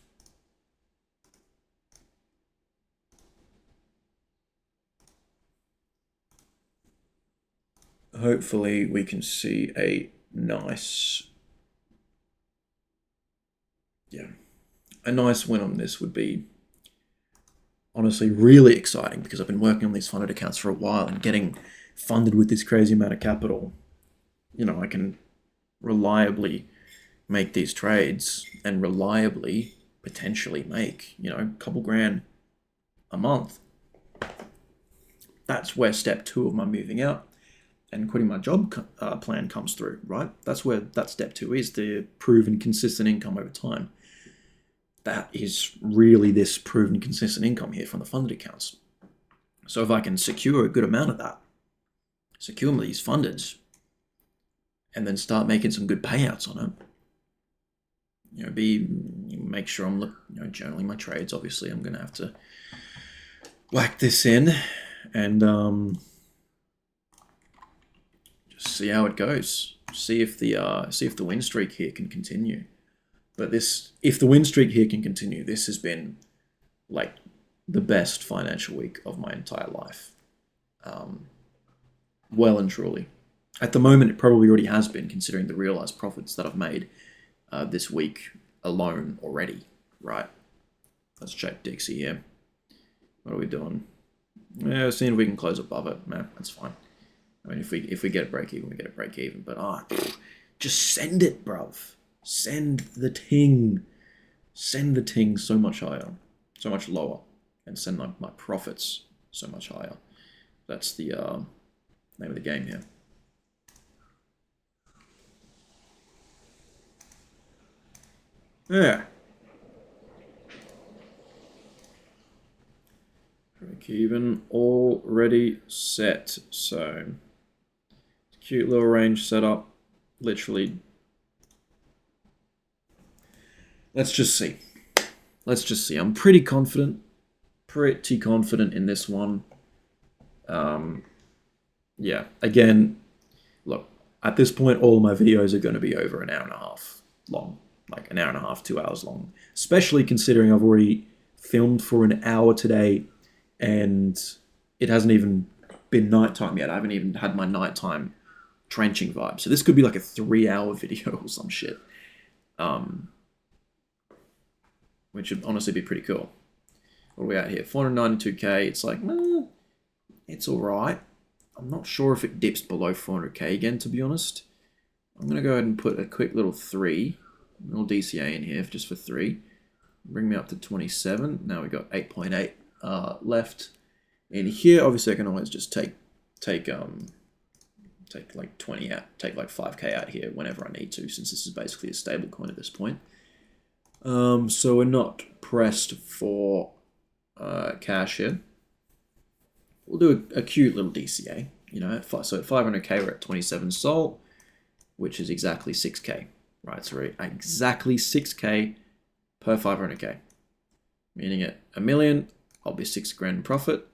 Hopefully, we can see a nice, a nice win on this would be honestly really exciting, because I've been working on these funded accounts for a while, and getting funded with this crazy amount of capital, you know, I can reliably make these trades and reliably potentially make, you know, a couple grand a month. That's where step 2 of my moving out and quitting my job plan comes through, right? That's where that step 2 is, the proven consistent income over time. That is really this proven consistent income here from the funded accounts. So if I can secure a good amount of that, secure these fundeds, and then start making some good payouts on it, you know, make sure I'm journaling my trades. Obviously, I'm gonna have to whack this in and just see how it goes. See if the win streak here can continue. But if the win streak here can continue, this has been like the best financial week of my entire life. Well and truly. At the moment, it probably already has been, considering the realized profits that I've made this week alone already, right? Let's check Dixie here. What are we doing? Yeah, seeing if we can close above it. Nah, that's fine. I mean, if we get a break even, we get a break even. But just send it, bruv. Send the ting. Send the ting so much higher, so much lower, and send my profits so much higher. That's the name of the game here. Yeah. Break even already set. So cute little range setup. Literally. Let's just see. Let's just see. I'm pretty confident. Pretty confident in this one. Yeah. Again, look, at this point, all my videos are going to be over an hour and a half long. Like an hour and a half, 2 hours long. Especially considering I've already filmed for an hour today, and it hasn't even been nighttime yet. I haven't even had my nighttime trenching vibe. So this could be like a 3-hour video or some shit. Which would honestly be pretty cool. What are we at here? 492k. It's like, it's alright. I'm not sure if it dips below 400k again, to be honest. I'm going to go ahead and put a quick little 3, little DCA in here just for 3. Bring me up to 27. Now we've got 8.8 left in here. Obviously, I can always just take like 20 out, take like 5k out here whenever I need to, since this is basically a stable coin at this point. So we're not pressed for cash here. We'll do a cute little DCA, you know. So at 500k, we're at 27 SOL, which is exactly 6k, right? So we're exactly 6k per 500k, meaning at a million, I'll be 6 grand in profit.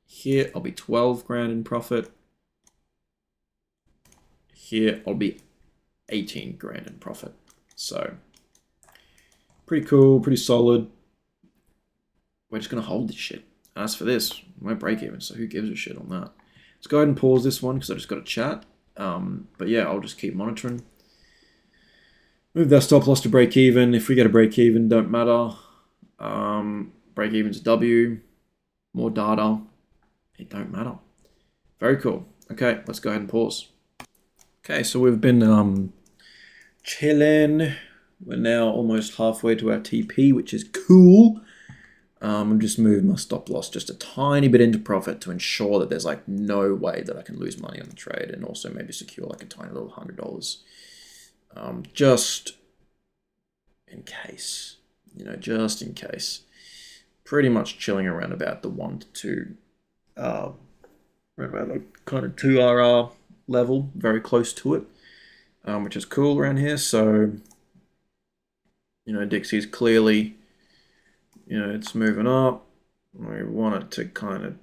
Here, I'll be 12 grand in profit. Here, I'll be 18 grand in profit. So pretty cool, pretty solid. We're just going to hold this shit. And as for this, we won't break even, so who gives a shit on that? Let's go ahead and pause this one because I just got a chat. But yeah, I'll just keep monitoring. Move that stop loss to break even. If we get a break even, don't matter. Break even's a W. More data. It don't matter. Very cool. Okay, let's go ahead and pause. Okay, so we've been chilling. We're now almost halfway to our TP, which is cool. I've just moved my stop loss just a tiny bit into profit to ensure that there's like no way that I can lose money on the trade, and also maybe secure like a tiny little $100. Just in case, you know, just in case. Pretty much chilling around about the 1 to 2, right about the kind of 2 RR level, very close to it, which is cool around here. So, you know, Dixie's clearly, you know, it's moving up. We want it to kind of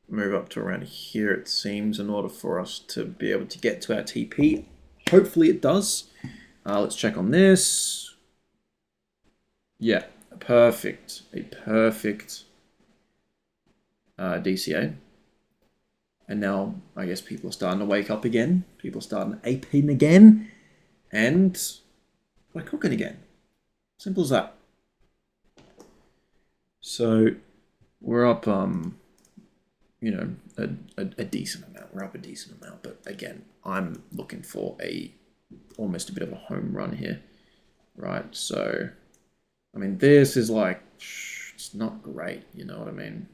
move up to around here, it seems, in order for us to be able to get to our TP. Hopefully it does. Let's check on this. Yeah, perfect. A perfect DCA. And now, I guess people are starting to wake up again. People are starting APing again. And we're cooking again. Simple as that. So, we're up, you know, a decent amount. We're up a decent amount. But again, I'm looking for almost a bit of a home run here. Right? So, I mean, this is like, it's not great. You know what I mean?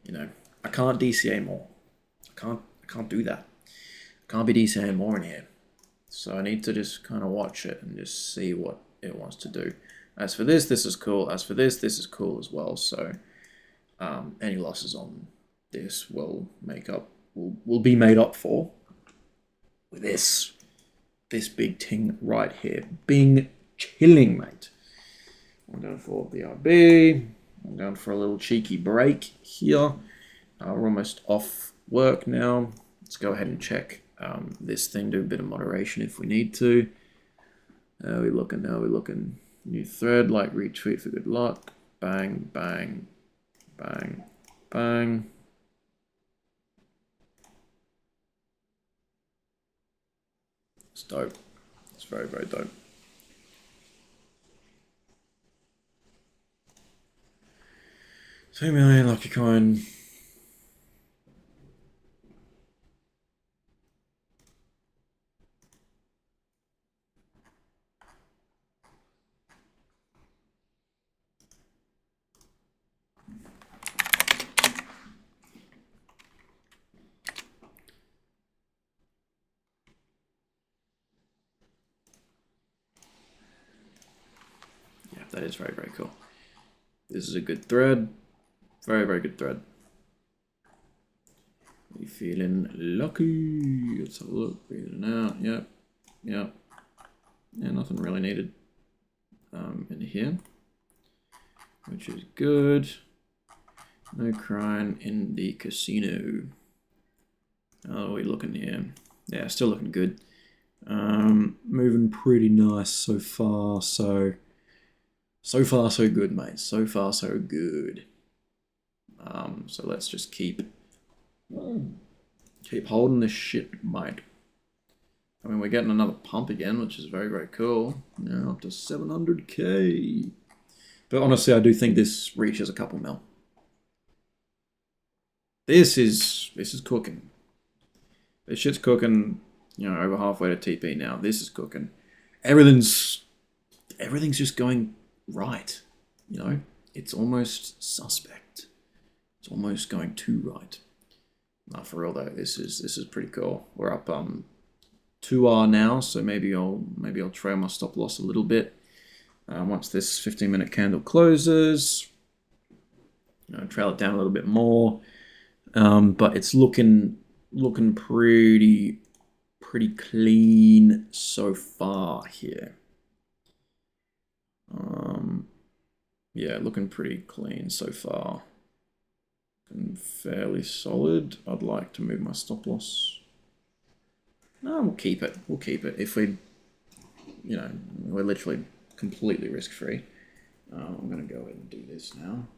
You know, I can't DCA more. I can't do that. I can't be DCAing more in here. So I need to just kind of watch it and just see what it wants to do. As for this is cool. As for this is cool as well. So any losses on this will be made up for with this big ting right here. Bing chilling, mate. I'm going for BRB. I'm going for a little cheeky break here. We're almost off work now. Let's go ahead and check this thing, do a bit of moderation if we need to. How we looking? How we looking? New thread, like retweet for good luck. Bang, bang, bang, bang. It's dope. It's very, very dope. $2 million lucky coin. Yeah, that is very, very cool. This is a good thread. Very, very good thread. You feeling lucky? Let's have a look. Breathing out. Yep. Yep. Yeah, nothing really needed in here, which is good. No crying in the casino. How are we looking here? Yeah, still looking good. Moving pretty nice so far. So far so good, mate. So far so good. So let's just keep holding this shit, mate. I mean, we're getting another pump again, which is very, very cool. Now up to 700k. But honestly, I do think this reaches a couple mil. This is cooking. This shit's cooking. You know, over halfway to TP now. This is cooking. Everything's just going right. You know, it's almost suspect. It's almost going too right. Nah, for real though, this is pretty cool. We're up 2R now, so maybe I'll trail my stop loss a little bit once this 15-minute candle closes. You know, trail it down a little bit more, but it's looking pretty clean so far here. Yeah, looking pretty clean so far. And fairly solid. I'd like to move my stop loss. No, we'll keep it. We'll keep it. If we, you know, we're literally completely risk-free. I'm going to go ahead and do this now.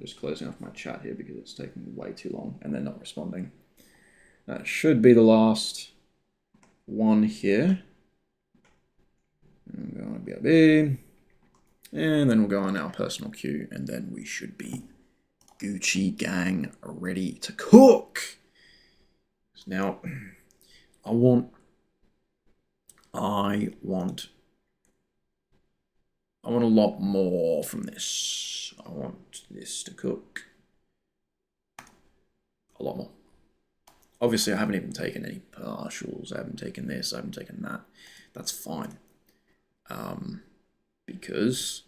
Just closing off my chat here because it's taking way too long and they're not responding. That should be the last one here. I'm going to BRB. And then we'll go on our personal queue and then we should be Gucci gang ready to cook. Now, I want a lot more from this. I want this to cook a lot more. Obviously, I haven't even taken any partials. I haven't taken this. I haven't taken that. That's fine. Because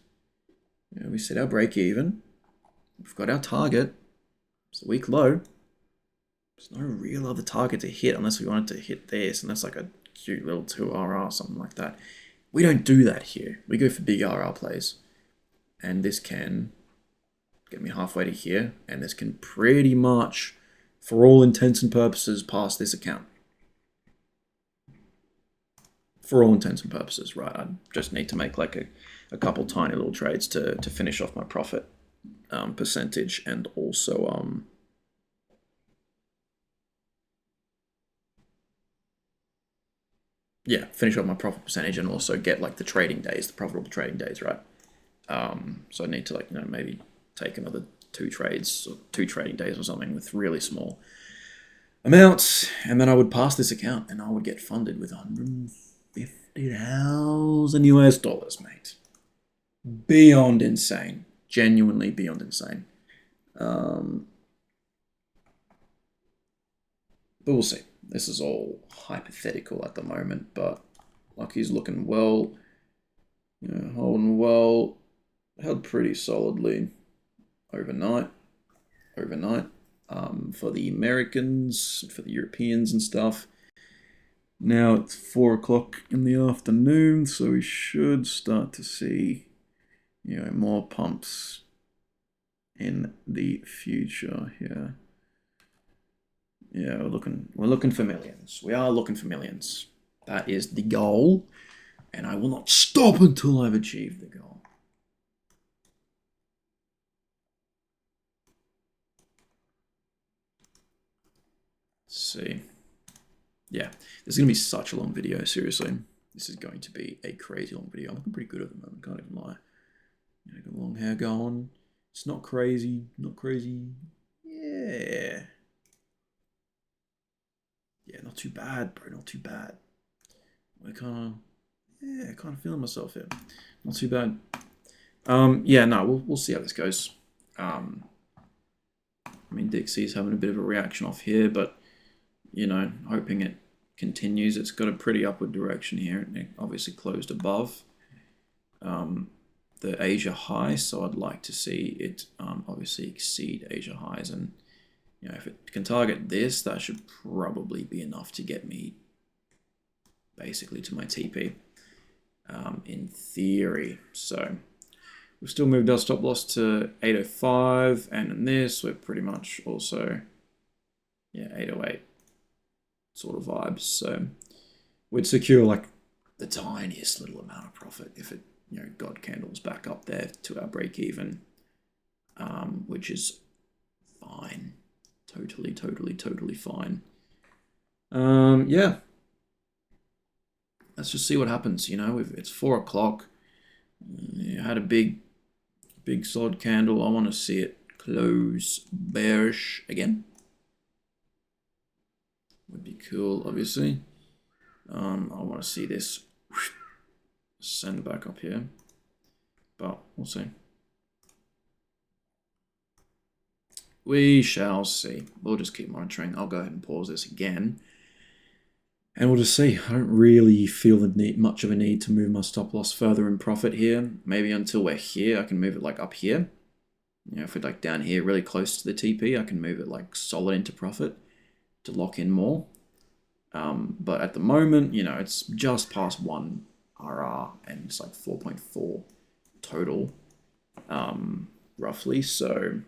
you know, we set our break even. We've got our target. It's a weak low. There's no real other target to hit unless we wanted to hit this, and that's like a cute little 2RR or something like that. We don't do that here. We go for big RR plays. and this can get me halfway to here, and this can pretty much, for all intents and purposes, pass this account. For all intents and purposes, right? I just need to make like a couple tiny little trades to finish off my profit percentage, and also yeah, finish off my profit percentage, and also get like the trading days, the profitable trading days, right? So I need to, like, maybe take another 2 trades or 2 trading days or something with really small amounts, and then I would pass this account and I would get funded with 150,000 US dollars, mate. Beyond insane. Genuinely beyond insane. But we'll see. This is all hypothetical at the moment, but Lucky's looking well, holding well, held pretty solidly overnight. For the Americans, for the Europeans and stuff. Now it's 4 o'clock in the afternoon, so we should start to see, more pumps in the future here. Yeah, we're looking for millions. We are looking for millions. That is the goal, and I will not stop until I've achieved the goal. Let's see. Yeah, this is going to be such a long video, seriously. This is going to be a crazy long video. I'm looking pretty good at the moment, can't even lie. Got long hair going. It's not crazy, Yeah. Yeah, not too bad, bro, not too bad. I kind of feeling myself here. Not too bad. Yeah, no, we'll see how this goes. I mean, Dixie's having a bit of a reaction off here, but, hoping it continues. It's got a pretty upward direction here. It obviously closed above the Asia high, so I'd like to see it obviously exceed Asia highs, and if it can target this, that should probably be enough to get me basically to my TP in theory. So we've still moved our stop loss to 805, and in this we're pretty much also 808 sort of vibes. So we'd secure like the tiniest little amount of profit if it God candles back up there to our break even, which is fine. Totally fine. Yeah. Let's just see what happens. It's 4 o'clock. I had a big solid candle. I want to see it close bearish again. Would be cool, obviously. I want to see this send back up here, but we'll see. We shall see. We'll just keep monitoring. I'll go ahead and pause this again, and we'll just see. I don't really feel the need, much of a need to move my stop loss further in profit here. Maybe until we're here, I can move it like up here. If we're like down here, really close to the TP, I can move it like solid into profit to lock in more. But at the moment, it's just past 1 RR, and it's like 4.4 total, roughly. So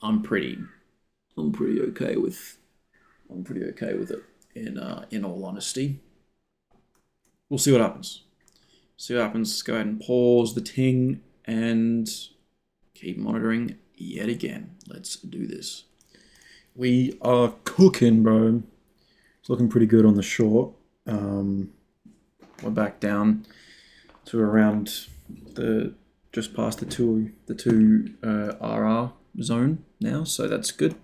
I'm pretty okay with it. In all honesty, we'll see what happens. Let's go ahead and pause the ting and keep monitoring yet again. Let's do this. We are cooking, bro. It's looking pretty good on the short. We're back down to around just past the two RR zone now, so that's good.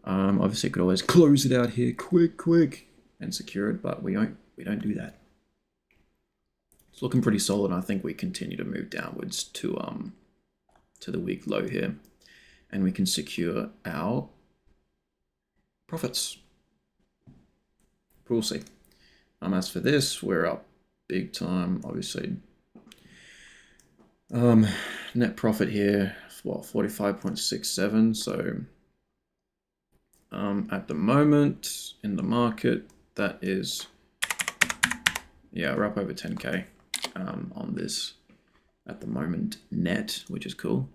Obviously, I could always close it out here quick and secure it, but we don't do that. It's looking pretty solid. I think we continue to move downwards to the week low here, and we can secure our profits. We'll see. As for this, we're up big time, obviously. Net profit here, what, 45.67. So at the moment in the market, that is, we're up over 10k on this at the moment net, which is cool.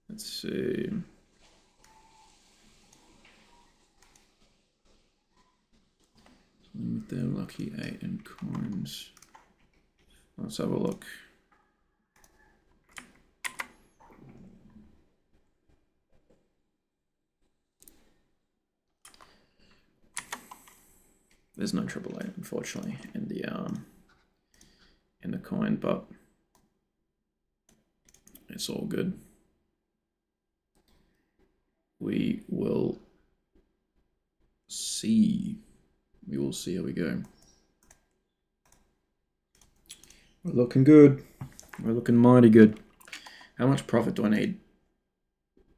Let's see. With their lucky 8 and coins. Let's have a look. There's no triple 8, unfortunately, in the coin, but it's all good. We will see. We will see how we go. We're looking good. We're looking mighty good. How much profit do I need?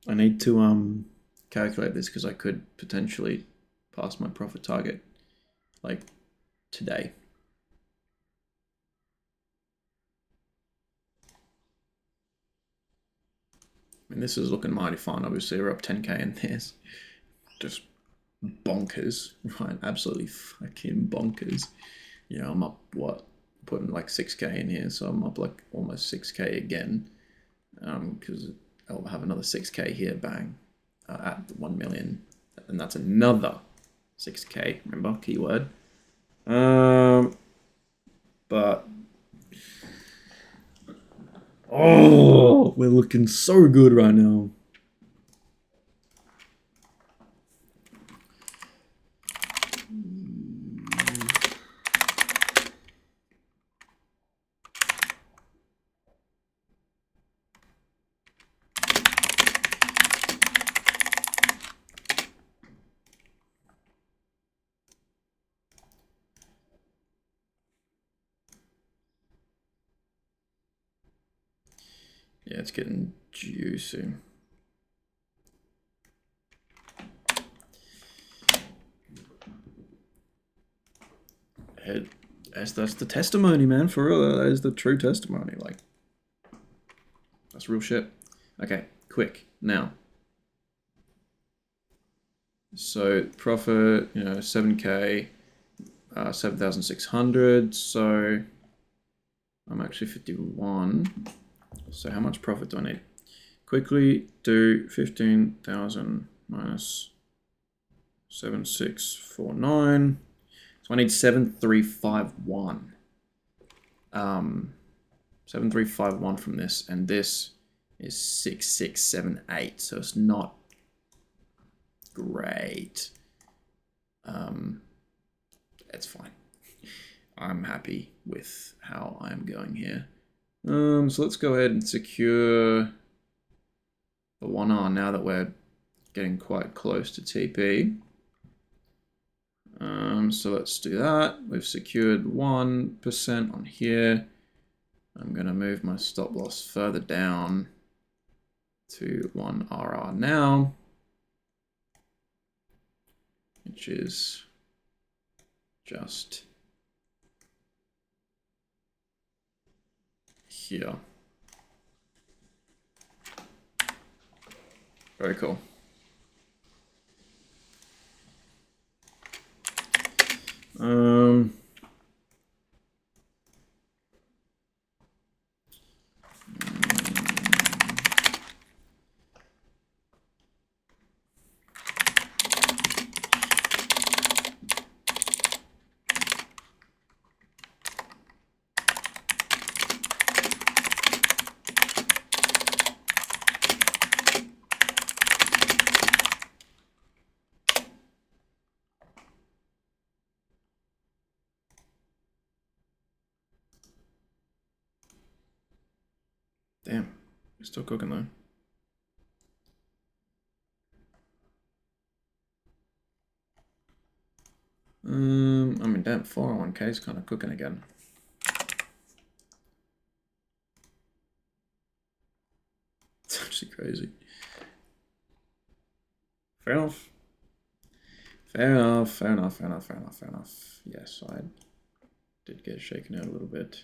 I need to calculate this because I could potentially pass my profit target like today. I mean, this is looking mighty fun. Obviously, we're up 10k in this. Just bonkers, right? Absolutely fucking bonkers. You know, I'm up, what? Putting like 6k in here, so I'm up like almost 6k again. Because I'll have another 6k here, bang, at 1 million. And that's another 6k, remember, keyword. But oh, we're looking so good right now. Yeah, it's getting juicy. That's the testimony, man. For real, that is the true testimony. Like, that's real shit. Okay, quick now. So profit, you know, 7k, 7,600. So I'm actually 51. So how much profit do I need? Quickly do 15,000 minus 7649. So I need 7351. 7351 from this, and this is 6678. So it's not great. It's fine. I'm happy with how I'm going here. So let's go ahead and secure the 1R now that we're getting quite close to TP. So let's do that. We've secured 1% on here. I'm going to move my stop loss further down to 1RR now, which is just here. Very cool. Damn, it's still cooking though. I mean, damn, 401k is kind of cooking again. It's actually crazy. Fair enough. Fair enough, fair enough, fair enough, fair enough, fair enough. Yes, I did get shaken out a little bit.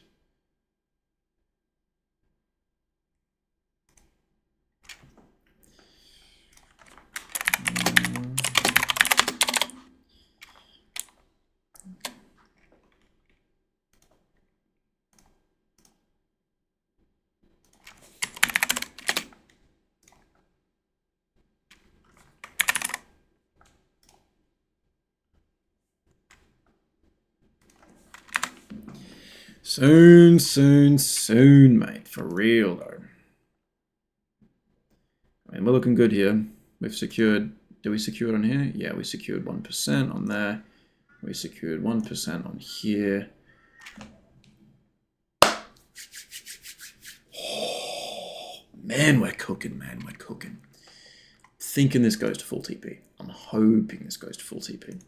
Soon, soon, soon, mate. For real, though. I mean, we're looking good here. We've secured... Did we secure it on here? Yeah, we secured 1% on there. We secured 1% on here. Oh, man, we're cooking, man. We're cooking. Thinking this goes to full TP. I'm hoping this goes to full TP.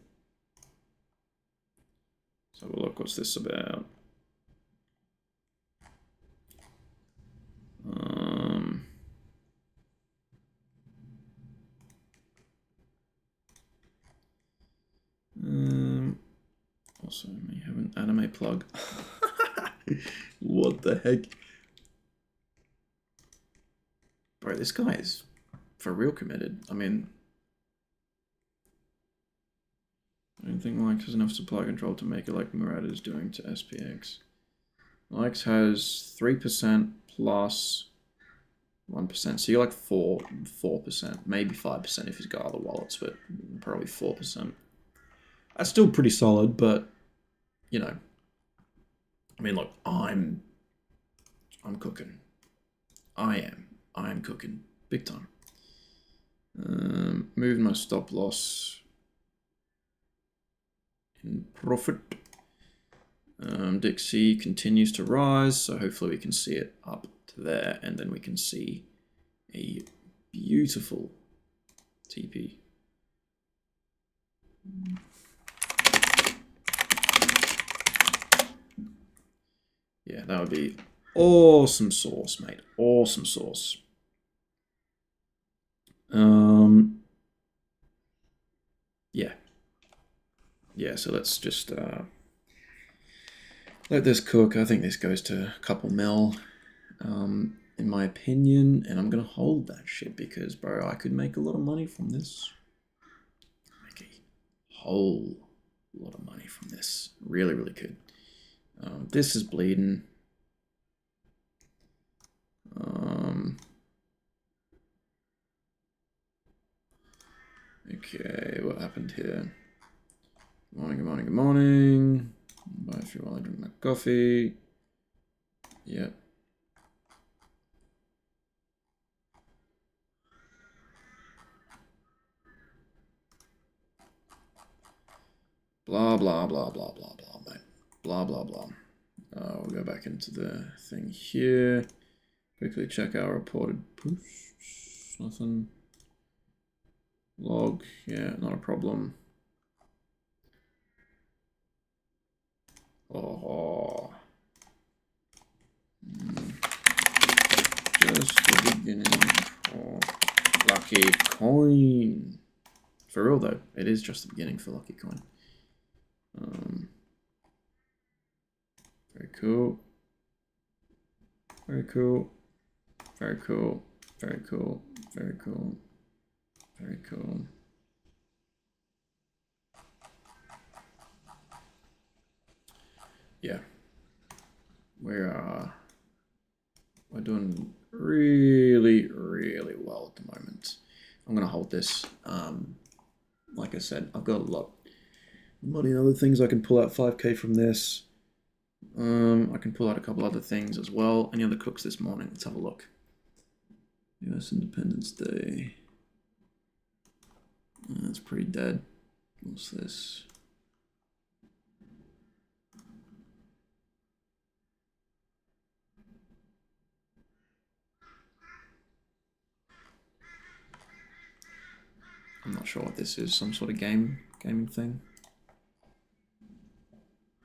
So look, what's this about? Also, I may have an anime plug. What the heck? Bro, this guy is for real committed. I mean, I don't think Likes has enough supply control to make it like Murad is doing to SPX. Likes has 3% plus 1%. So you're like 4%, maybe 5% if he's got other wallets, but probably 4%. That's still pretty solid, but you know, I mean, look, I'm cooking. I am cooking big time. Moving my stop loss in profit. Dixie continues to rise, so hopefully we can see it up to there, and then we can see a beautiful TP. Yeah, that would be awesome sauce, mate. Awesome sauce. Yeah. Yeah, so let's just let this cook. I think this goes to a couple mil, in my opinion, and I'm gonna hold that shit because, bro, I could make a lot of money from this. Make a whole lot of money from this. Really, really could. This is bleeding. Okay, what happened here? Good morning, good morning, good morning. Bye if you want to drink my coffee. Yep. Blah, blah, blah, blah, blah, blah, mate. Blah, blah, blah. We'll go back into the thing here. Quickly check our reported push. Nothing. Log. Yeah, not a problem. Oh. Just the beginning for Lucky Coin. For real though, it is just the beginning for Lucky Coin. Very cool. Very cool. Very cool. Very cool. Very cool. Very cool. Yeah. We're doing really, really well at the moment. I'm gonna hold this. Like I said, I've got a lot of money and other things. I can pull out 5k from this. I can pull out a couple other things as well. Any other cooks this morning? Let's have a look. US Independence Day. That's pretty dead. What's this? I'm not sure what this is. Some sort of gaming thing.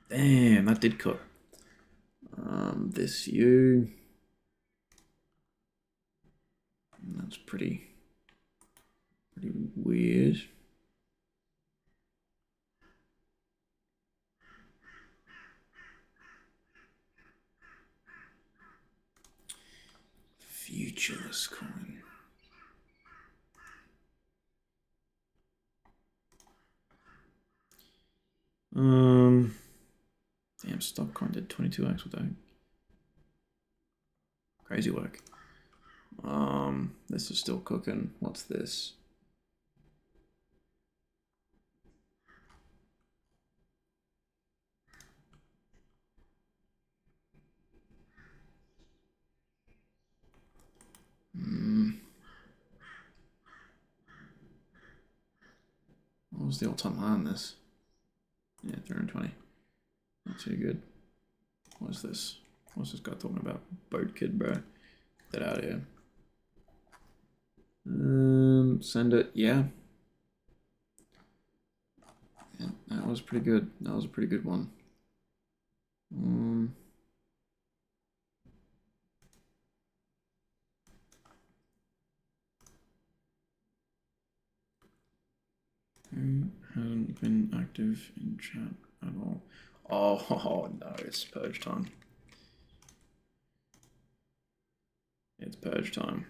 Damn, that did cook. This you. That's pretty weird. Futureless coin. Damn, stock coin did 22x with that. Crazy work. This is still cooking. What's this? What's the all-time high on this? Yeah, 320. Not too good. What's this? What's this guy talking about? Boat kid, bro. Get that out of here. Send it. Yeah. Yeah, that was pretty good. That was a pretty good one. Who hasn't been active in chat at all? Oh no, it's purge time. It's purge time.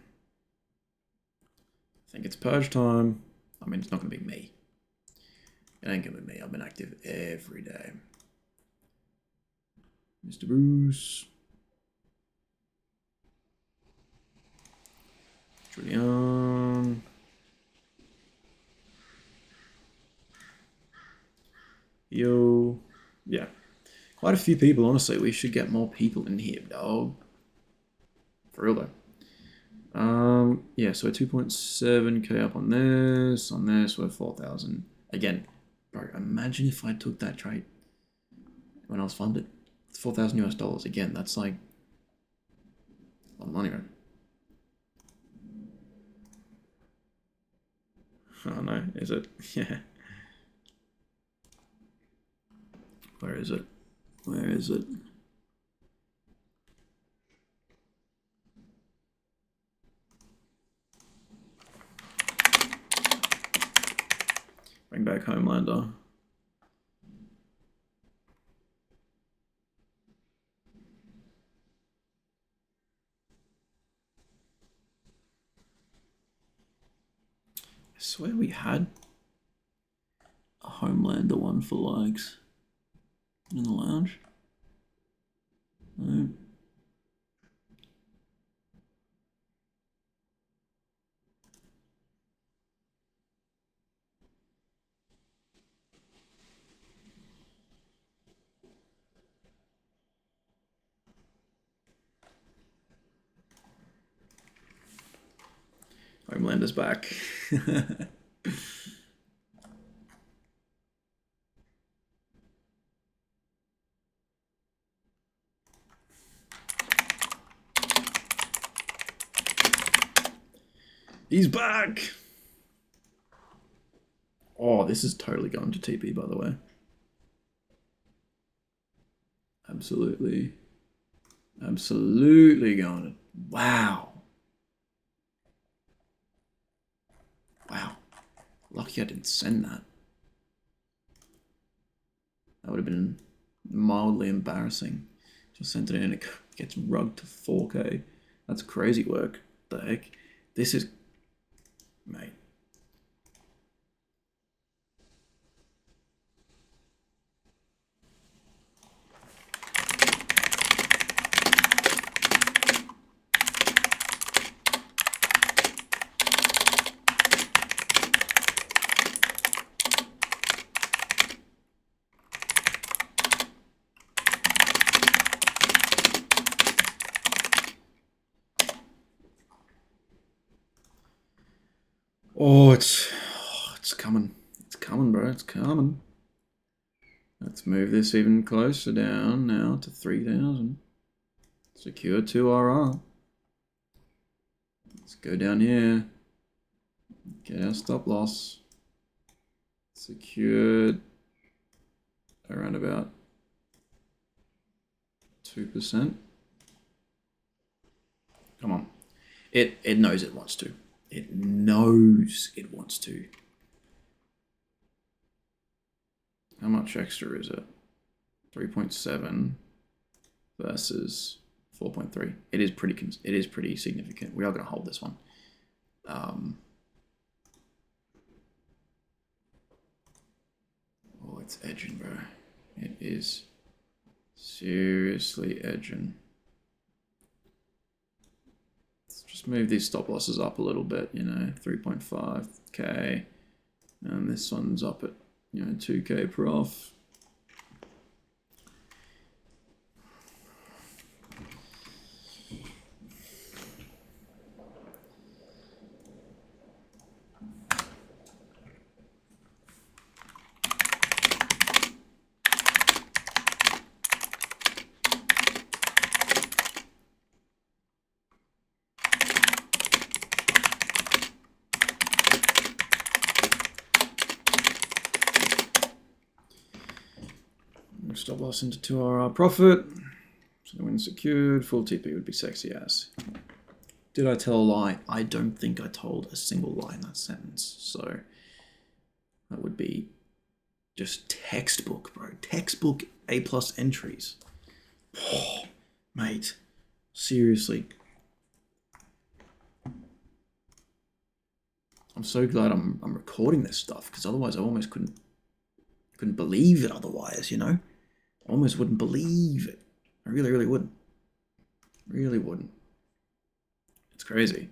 I think it's purge time. I mean, it's not gonna be me. It ain't gonna be me. I've been active every day. Mr. Bruce. Julian. Yo. Yeah. Quite a few people, honestly. We should get more people in here, dog. For real, though. Yeah, so 2.7k up on this. On this, we're 4,000. Again, bro, imagine if I took that trade when I was funded. It's 4,000 US dollars. Again, that's like a lot of money, right? Oh no, is it? Yeah. Where is it? Where is it? Bring back Homelander. I swear we had a Homelander one for likes in the lounge. No. Homelander's back. He's back! Oh, this is totally going to TP, by the way. Absolutely. Absolutely going to... Wow. Wow. Lucky I didn't send that. That would have been mildly embarrassing. Just sent it in and it gets rugged to 4K. That's crazy work. What the heck? This is... Mate. Oh, it's coming. It's coming, bro. It's coming. Let's move this even closer down now to 3,000. Secure 2 RR. Let's go down here. Get our stop loss. Secured around about 2%. Come on. It knows it wants to. It knows it wants to. How much extra is it? 3.7 versus 4.3. It is pretty significant. We are going to hold this one. Oh, it's edging, bro. It is seriously edging. Let's just move these stop losses up a little bit, you know, 3.5k. And this one's up at, you know, 2k prof. stop loss into 2RR profit. So when secured, full TP would be sexy ass. Did I tell a lie? I don't think I told a single lie in that sentence. So that would be just textbook, bro. Textbook A+ entries. Oh, mate, seriously. I'm so glad I'm recording this stuff, because otherwise I almost couldn't believe it otherwise, you know? I almost wouldn't believe it. I really wouldn't. Really wouldn't. It's crazy.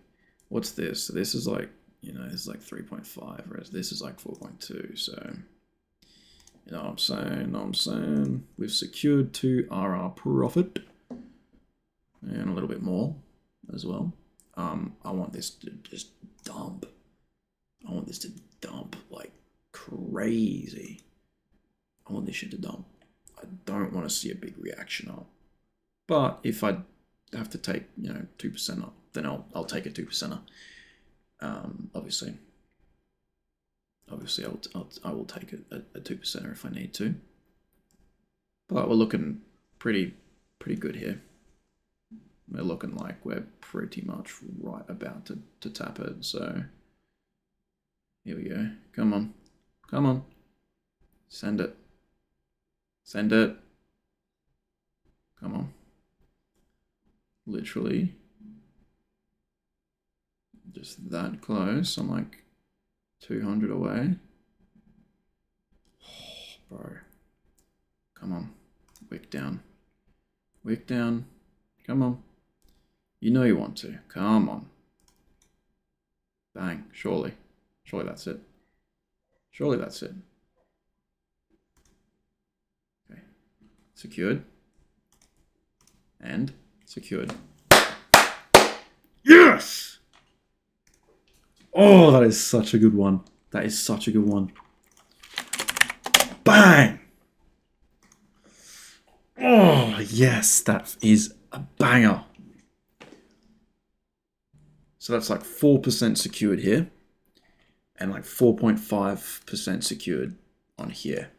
What's this? So this is like, you know, this is like 3.5, whereas this is like 4.2, so... You know what I'm saying? We've secured 2RR profit. And a little bit more as well. I want this to just dump. I want this to dump like crazy. I want this shit to dump. I don't want to see a big reaction up. But if I have to take, you know, 2% up, then I'll take a 2%er. Obviously, I will take a 2%er if I need to. But we're looking pretty good here. We're looking like we're pretty much right about to tap it. So here we go. Come on. Come on. Send it. Send it. Come on. Literally. Just that close. I'm like 200 away. Oh, bro. Come on. Wick down. Wick down. Come on. You know you want to. Come on. Bang. Surely. Surely that's it. Surely that's it. Okay. Secured. And secured. Yes! Oh, that is such a good one. That is such a good one. Bang! Oh, yes, that is a banger. So that's like 4% secured here. And like 4.5% secured on here.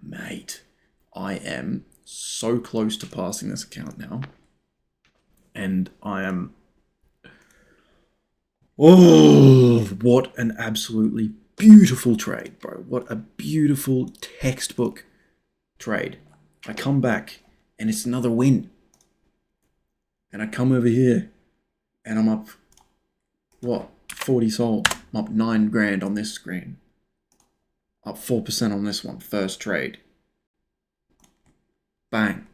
Mate, I am so close to passing this account now. And I am... Oh, what an absolutely beautiful trade, bro. What a beautiful textbook trade. I come back and it's another win. And I come over here and I'm up, what, 40 sold. I'm up 9 grand on this screen. Up 4% on this one, first trade. Bang.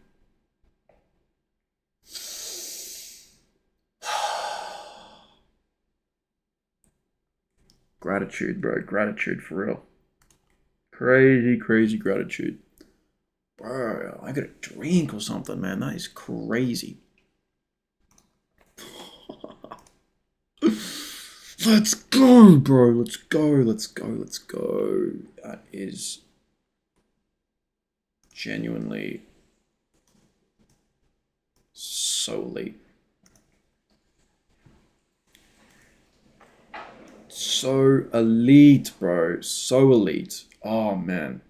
Gratitude, bro. Gratitude for real. Crazy, crazy gratitude. Bro, I got a drink or something, man. That is crazy. Let's go, bro. Let's go, let's go, let's go. That is genuinely so elite. So elite, bro. So elite. Oh, man.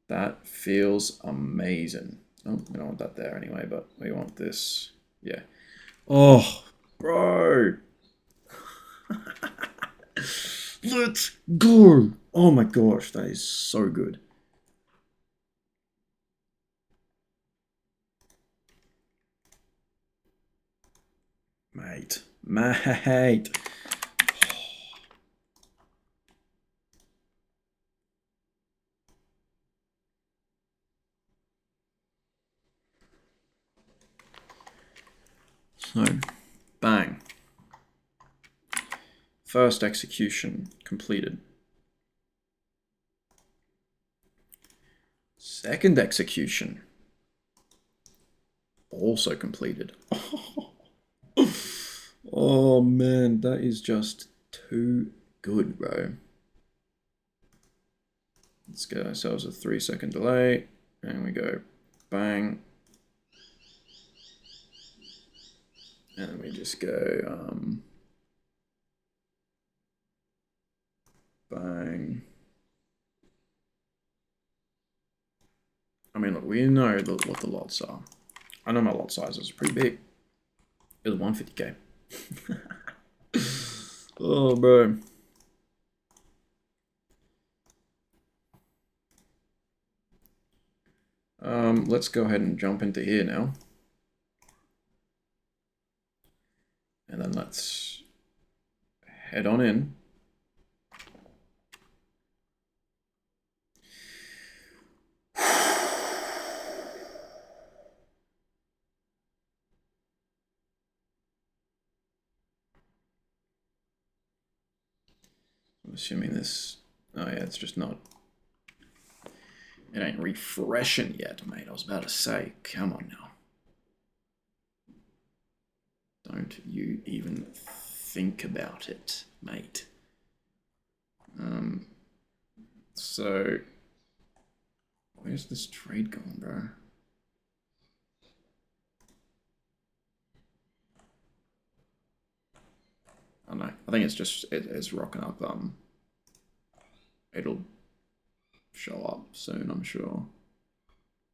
That feels amazing. Oh, we don't want that there anyway, but we want this. Yeah. Oh, bro. Let's go. Oh my gosh, that is so good. Mate. Mate. So, bang. First execution completed. Second execution also completed. Oh man, that is just too good, bro. Let's get ourselves a 3-second delay, and we go bang. And then we just go bang. I mean, look, we know what the lots are. I know my lot size is pretty big. It was 150k. Oh, bro. Let's go ahead and jump into here now. And then let's head on in. I'm assuming this... Oh yeah, it's just not... It ain't refreshing yet, mate. I was about to say, come on now. Don't you even think about it, mate. So... Where's this trade going, bro? I don't know. I think it's just... It's rocking up. It'll show up soon, I'm sure.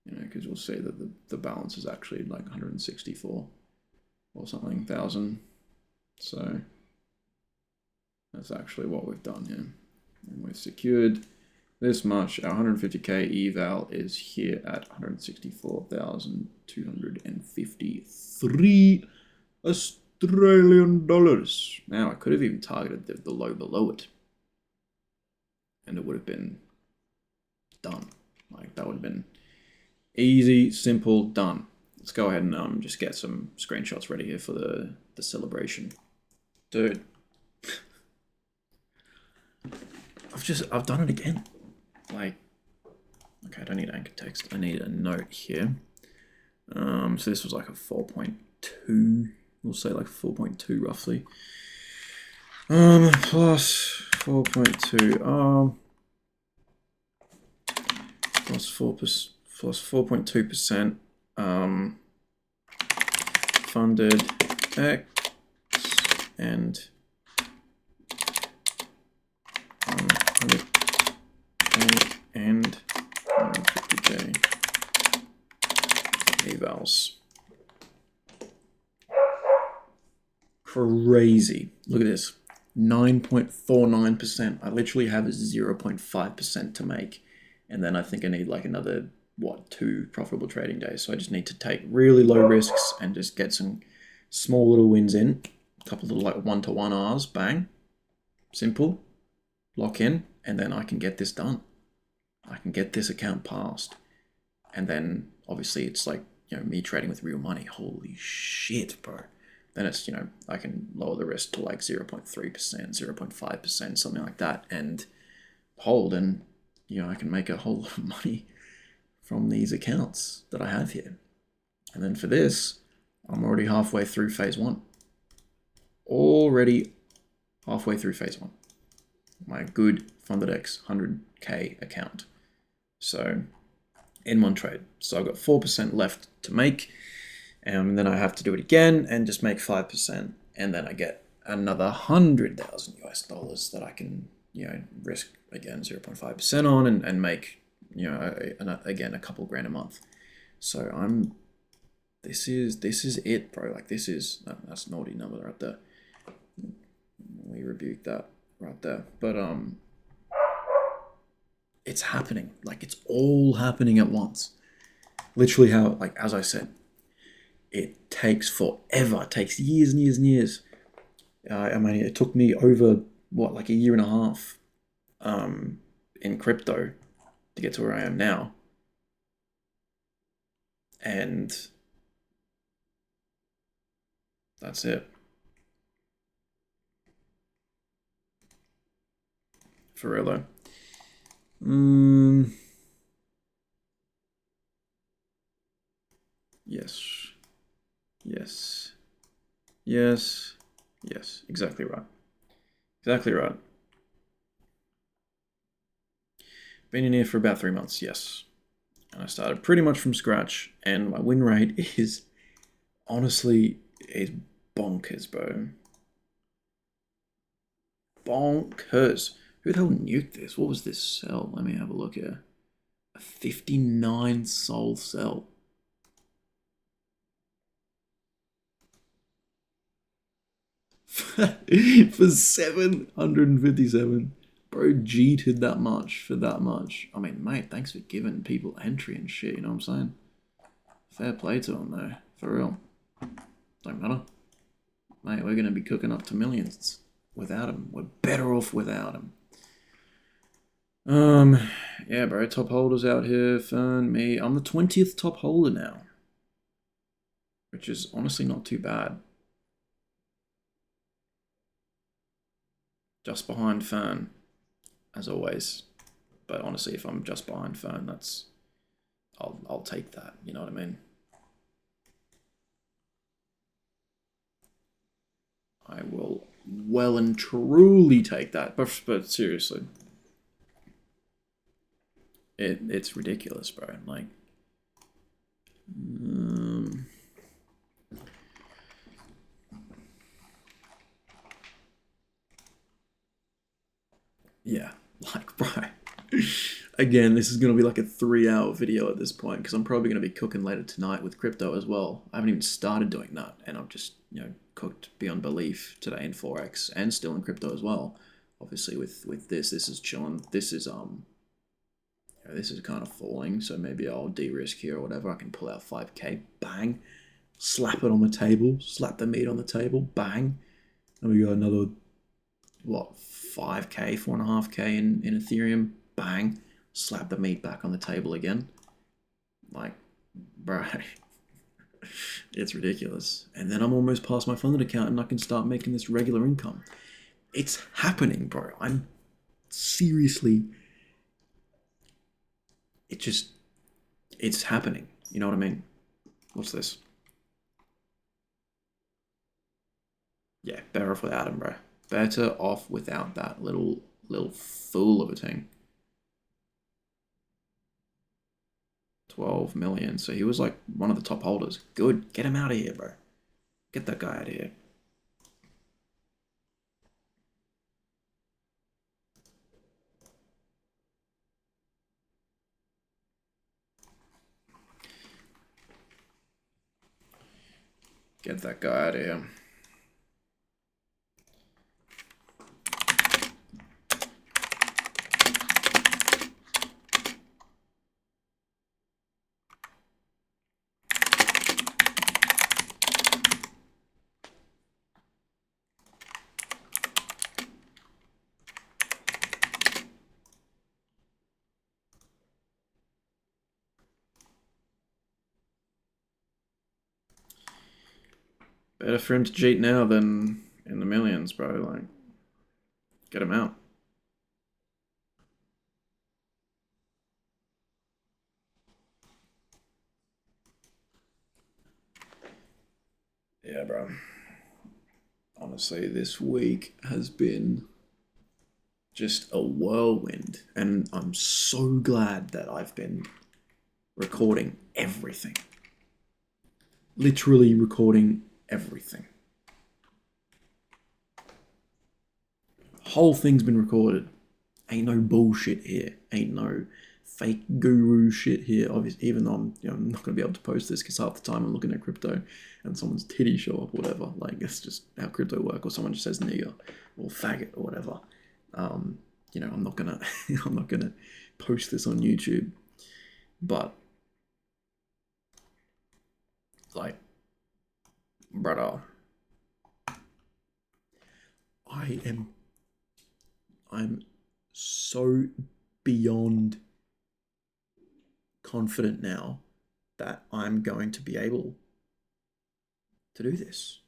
You know, because you'll see that the balance is actually like 164 or something thousand. So that's actually what we've done here. And we've secured this much. Our 150k eval is here at 164,253 Australian dollars. Now I could have even targeted the low below it, and it would have been done. Like that would have been easy, simple, done. Let's go ahead and just get some screenshots ready here for the celebration. Dude. I've done it again. Like, okay, I don't need anchor text. I need a note here. So this was like a 4.2. We'll say like 4.2 roughly. Plus 4.2. Plus 4.2%. Funded X and 100k and 150k evals. Crazy. Look at this. 9.49%. I literally have 0.5% to make. And then I think I need like another, what, 2 profitable trading days. So I just need to take really low risks and just get some small little wins in. A couple little like 1-to-1 Rs, bang. Simple. Lock in, and then I can get this done. I can get this account passed. And then obviously it's like, you know, me trading with real money. Holy shit, bro. Then it's, you know, I can lower the risk to like 0.3%, 0.5%, something like that, and hold, and you know, I can make a whole lot of money from these accounts that I have here. And then for this, I'm already halfway through phase 1. Already halfway through phase 1. My good FundedX 100k account. So in one trade. So I've got 4% left to make. And then I have to do it again and just make 5%. And then I get another 100,000 US dollars that I can, you know, risk again 0.5% on and make, you know, again a couple grand a month. So this is it, bro. Like this is, that's a naughty number right there. We rebuke that right there. But it's happening. Like it's all happening at once. Literally how, like, as I said, it takes forever. It takes years and years and years. I mean, it took me over, what, like a year and a half in crypto to get to where I am now. And that's it. For real though. Yes. Yes. Yes. Yes. Exactly right. Exactly right. Been in here for about 3 months, yes. And I started pretty much from scratch, and my win rate is honestly is bonkers, bro. Bonkers. Who the hell nuked this? What was this cell? Let me have a look here. 59 Soul Cell. For 757. Bro cheated that much for that much. I mean, mate, thanks for giving people entry and shit, you know what I'm saying? Fair play to him, though. For real. Don't matter. Mate, we're going to be cooking up to millions without him. We're better off without him. Yeah, bro, top holders out here. Fern, me. I'm the 20th top holder now. Which is honestly not too bad. Just behind Fern, as always. But honestly, if I'm just behind Fern, that's... I'll take that, you know what I mean? I will well and truly take that. But seriously. It's ridiculous, bro. Like... yeah, like, bro. Again, this is going to be like a 3-hour video at this point because I'm probably going to be cooking later tonight with crypto as well. I haven't even started doing that, and I've just, you know, cooked beyond belief today in Forex and still in crypto as well. Obviously, with this is chilling. This is this is kind of falling, so maybe I'll de-risk here or whatever. I can pull out 5k, bang, slap it on the table, slap the meat on the table, bang, and we got another what 5k, 4.5k in Ethereum, bang, slap the meat back on the table again. Like, bro, it's ridiculous. And then I'm almost past my funded account and I can start making this regular income. It's happening, bro. I'm seriously, it's happening. You know what I mean? What's this? Yeah, better off without him, bro. Better off without that little fool of a thing. 12 million. So he was like one of the top holders. Good. Get him out of here, bro. Get that guy out of here. Get that guy out of here. Better for him to cheat now than in the millions, bro. Like, get him out. Yeah, bro. Honestly, this week has been just a whirlwind, and I'm so glad that I've been recording everything. Literally recording everything. Whole thing's been recorded. Ain't no bullshit here. Ain't no fake guru shit here. Obviously, even though I'm not gonna be able to post this because half the time I'm looking at crypto and someone's titty show up, or whatever. Like, it's just how crypto work, or someone just says nigger or faggot or whatever. I'm not gonna I'm not gonna post this on YouTube, but like, brother, I'm so beyond confident now that I'm going to be able to do this.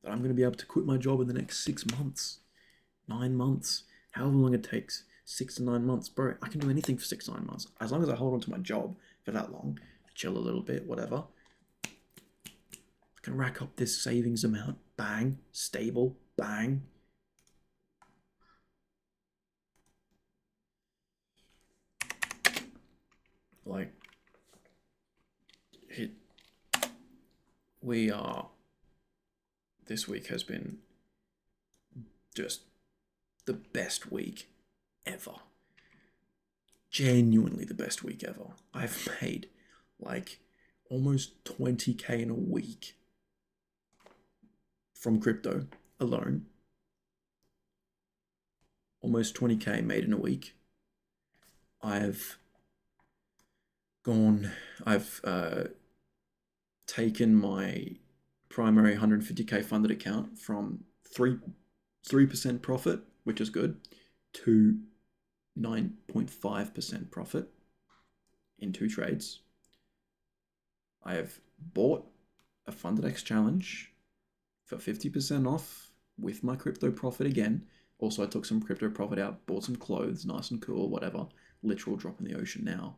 That I'm going to be able to quit my job in the next 6 months, 9 months, however long it takes, 6 to 9 months. Bro, I can do anything for 6 to 9 months. As long as I hold on to my job for that long, chill a little bit, whatever. I can rack up this savings amount, bang, stable, bang. Like, this week has been just the best week ever. genuinely the best week ever. I've made like almost 20K in a week from crypto alone. Almost 20K made in a week. I've taken my primary 150K funded account from 3% profit, which is good, to 9.5% profit in 2 trades. I have bought a Funded X challenge for 50% off with my crypto profit again. Also, I took some crypto profit out, bought some clothes, nice and cool, whatever. Literal drop in the ocean now.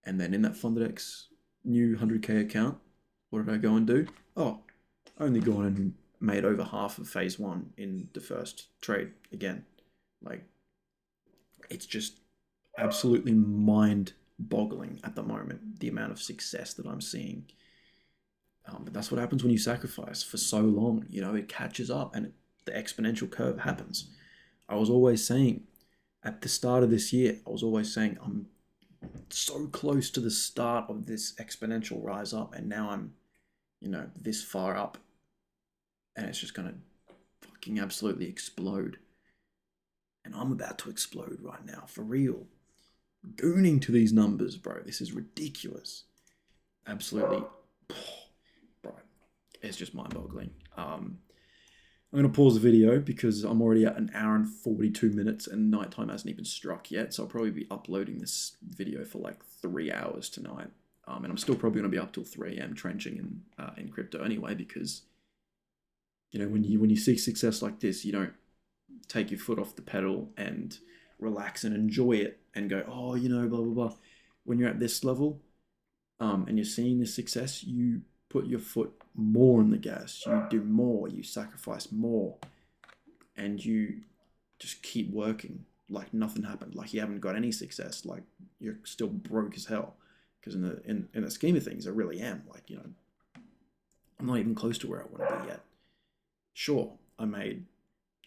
And then in that Funded X new 100K account, what did I go and do? Oh, I only gone and made over half of phase 1 in the first trade again. Like, it's just absolutely mind-boggling at the moment, the amount of success that I'm seeing. But that's what happens when you sacrifice for so long. You know, it catches up and the exponential curve happens. I was always saying, at the start of this year, I'm so close to the start of this exponential rise up, and now I'm, this far up, and it's just gonna fucking absolutely explode. And I'm about to explode right now, for real. Gooning to these numbers, bro. This is ridiculous. Absolutely, bro. It's just mind-boggling. I'm going to pause the video because I'm already at an hour and 42 minutes and nighttime hasn't even struck yet. So I'll probably be uploading this video for like 3 hours tonight. And I'm still probably going to be up till 3 a.m. trenching in crypto anyway, because, when you seek success like this, you don't take your foot off the pedal and relax and enjoy it and go, oh, blah, blah, blah. When you're at this level and you're seeing this success, you put your foot more on the gas, you do more, you sacrifice more, and you just keep working like nothing happened, like you haven't got any success, like you're still broke as hell. Because in the scheme of things, I really am. Like, I'm not even close to where I want to be yet. Sure, I made,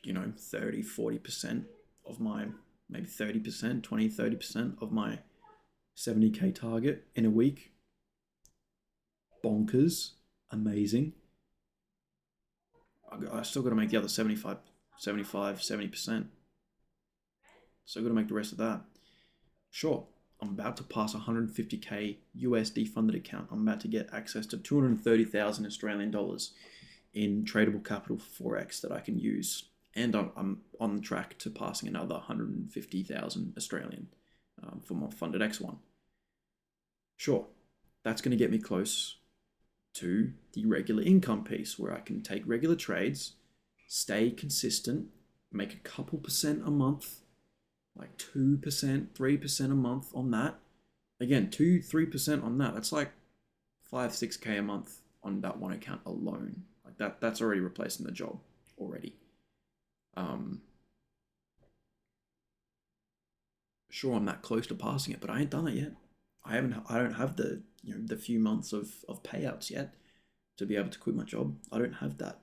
30, 40% of my, maybe 30%, 20, 30% of my 70K target in a week. Bonkers. Amazing. I still got to make the other 70%. Still got to make the rest of that. Sure, I'm about to pass 150K USD funded account. I'm about to get access to 230,000 Australian dollars in tradable capital for Forex that I can use. And I'm on track to passing another 150,000 Australian for my Funded X one. Sure, that's going to get me close to the regular income piece where I can take regular trades, stay consistent, make a couple percent a month, like 2%, 3% a month on that. Again, 2-3% on that. That's like 5-6K a month on that one account alone. Like that's already replacing the job already. Sure, I'm that close to passing it, but I ain't done it yet. I don't have the few months of payouts yet to be able to quit my job. I don't have that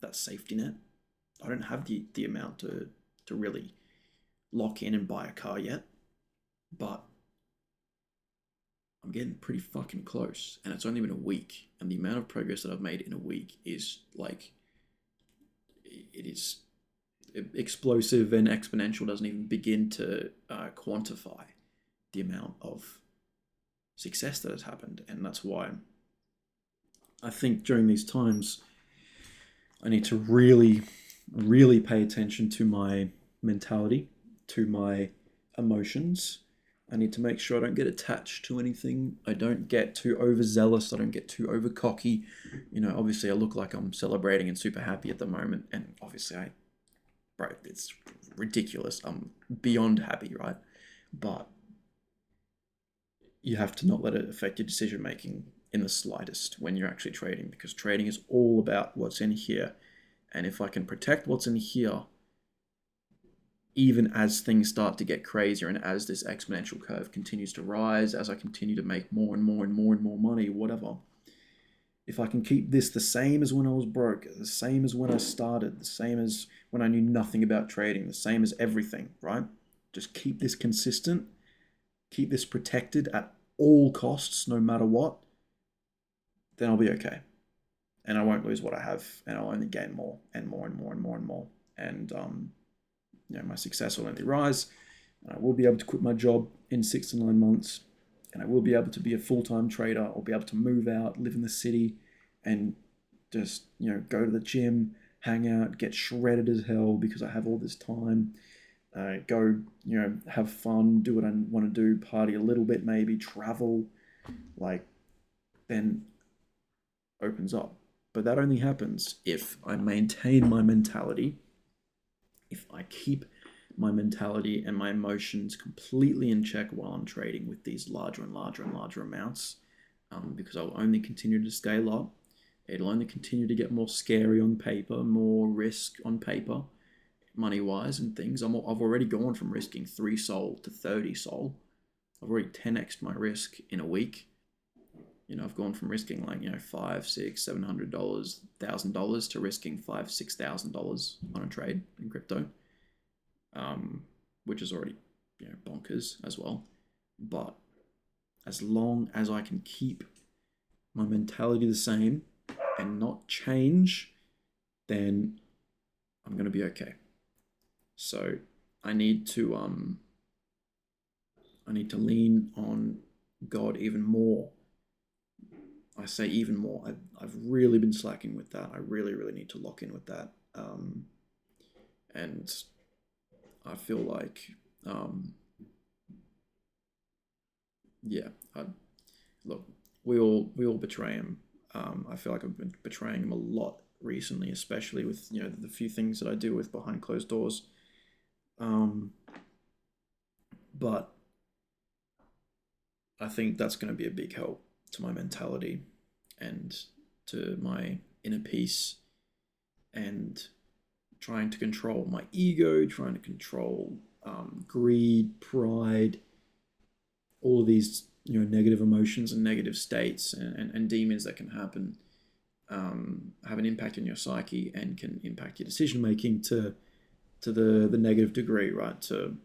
that safety net. I don't have the amount to really lock in and buy a car yet. But I'm getting pretty fucking close, and it's only been a week, and the amount of progress that I've made in a week is like, it is explosive and exponential. Doesn't even begin to quantify the amount of success that has happened. And that's why I think during these times I need to really, really pay attention to my mentality, to my emotions. I need to make sure I don't get attached to anything. I don't get too overzealous. I don't get too over cocky. Obviously I look like I'm celebrating and super happy at the moment, and obviously it's ridiculous. I'm beyond happy, right? But you have to not let it affect your decision making in the slightest when you're actually trading, because trading is all about what's in here. And if I can protect what's in here, even as things start to get crazier and as this exponential curve continues to rise, as I continue to make more and more and more and more money, whatever, if I can keep this the same as when I was broke, the same as when I started, the same as when I knew nothing about trading, the same as everything, right? just keep this consistent, keep this protected at all costs, no matter what, then I'll be okay. And I won't lose what I have, and I'll only gain more and more and more and more and more. And my success will only rise, and I will be able to quit my job in 6 to 9 months, and I will be able to be a full-time trader. I'll be able to move out, live in the city, and just go to the gym, hang out, get shredded as hell because I have all this time. Go, have fun, do what I want to do, party a little bit, maybe travel, then opens up. But that only happens if I maintain my mentality, if I keep my mentality and my emotions completely in check while I'm trading with these larger and larger and larger amounts, because I'll only continue to scale up. It'll only continue to get more scary on paper, more risk on paper, money-wise and things. I've already gone from risking 3 SOL to 30 SOL. I've already 10x'd my risk in a week. I've gone from risking $500, $600, $700, $1,000 to risking $5,000, $6,000 on a trade in crypto, which is already bonkers as well. But as long as I can keep my mentality the same and not change, then I'm going to be okay. So I need to lean on God even more. I say even more. I've really been slacking with that. I really, really need to lock in with that. And I feel like, look, we all betray him. I feel like I've been betraying him a lot recently, especially with the few things that I deal with behind closed doors. But I think that's going to be a big help to my mentality and to my inner peace, and trying to control my ego, trying to control greed, pride, all of these negative emotions and negative states and demons that can happen, have an impact on your psyche and can impact your decision making to the negative degree, right? To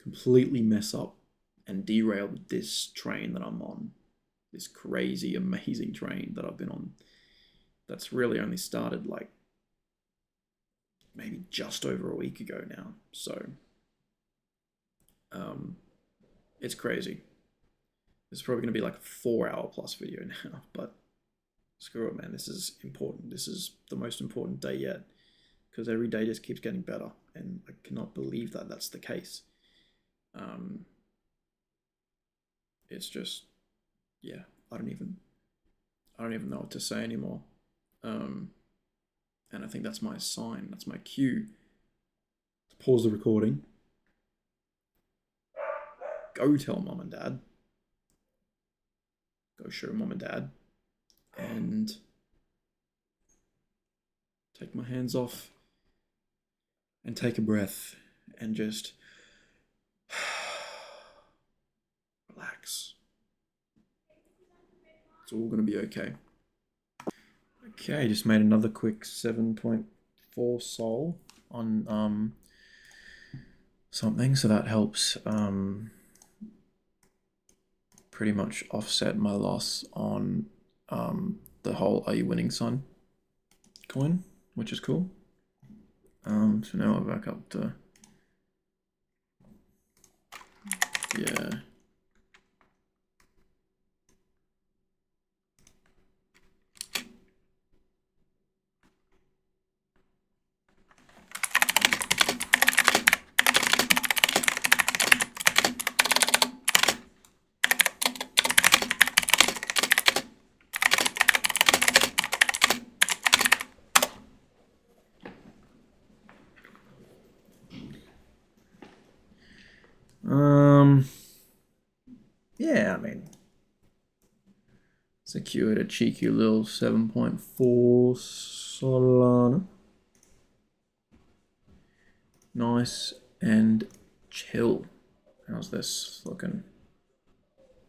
completely mess up and derail this train that I'm on, this crazy, amazing train that I've been on. That's really only started maybe just over a week ago now. So, it's crazy. This is probably going to be like a 4-hour plus video now, but screw it, man. This is important. This is the most important day yet, because every day just keeps getting better, and I cannot believe that that's the case. It's just, I don't even know what to say anymore. And I think that's my sign, that's my cue to pause the recording, go tell mom and dad, go show mom and dad, and take my hands off and take a breath and just relax. It's all going to be okay. Okay, just made another quick 7.4 SOL on something, so that helps pretty much offset my loss on the whole Are You Winning Son coin, which is cool. So now we're back up to I mean, secured a cheeky little 7.4 Solana. Nice and chill. How's this looking?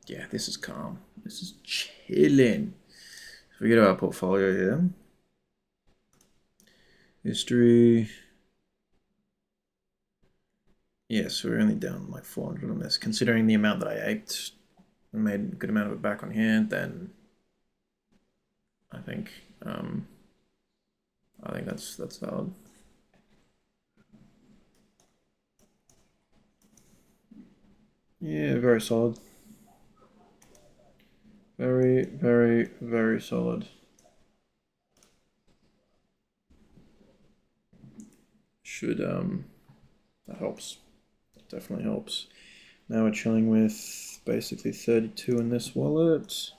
Yeah, this is calm. This is chilling. If we go to our portfolio here, history, Yeah, so we're only down like 400 on this. Considering the amount that I aped and made a good amount of it back on hand, then I think that's valid. Yeah, very solid. Very, very, very solid. Should that helps. That definitely helps. Now we're chilling with basically 32 in this wallet.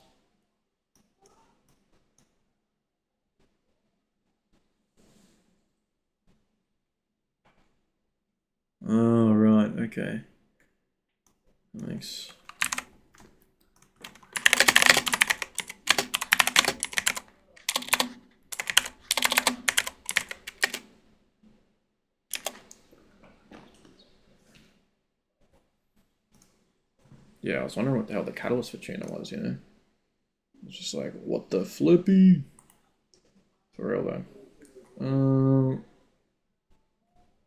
Oh, right, okay. Thanks. Yeah, I was wondering what the hell the catalyst for tuna was, you know? It's just like, what the flippy? For real though.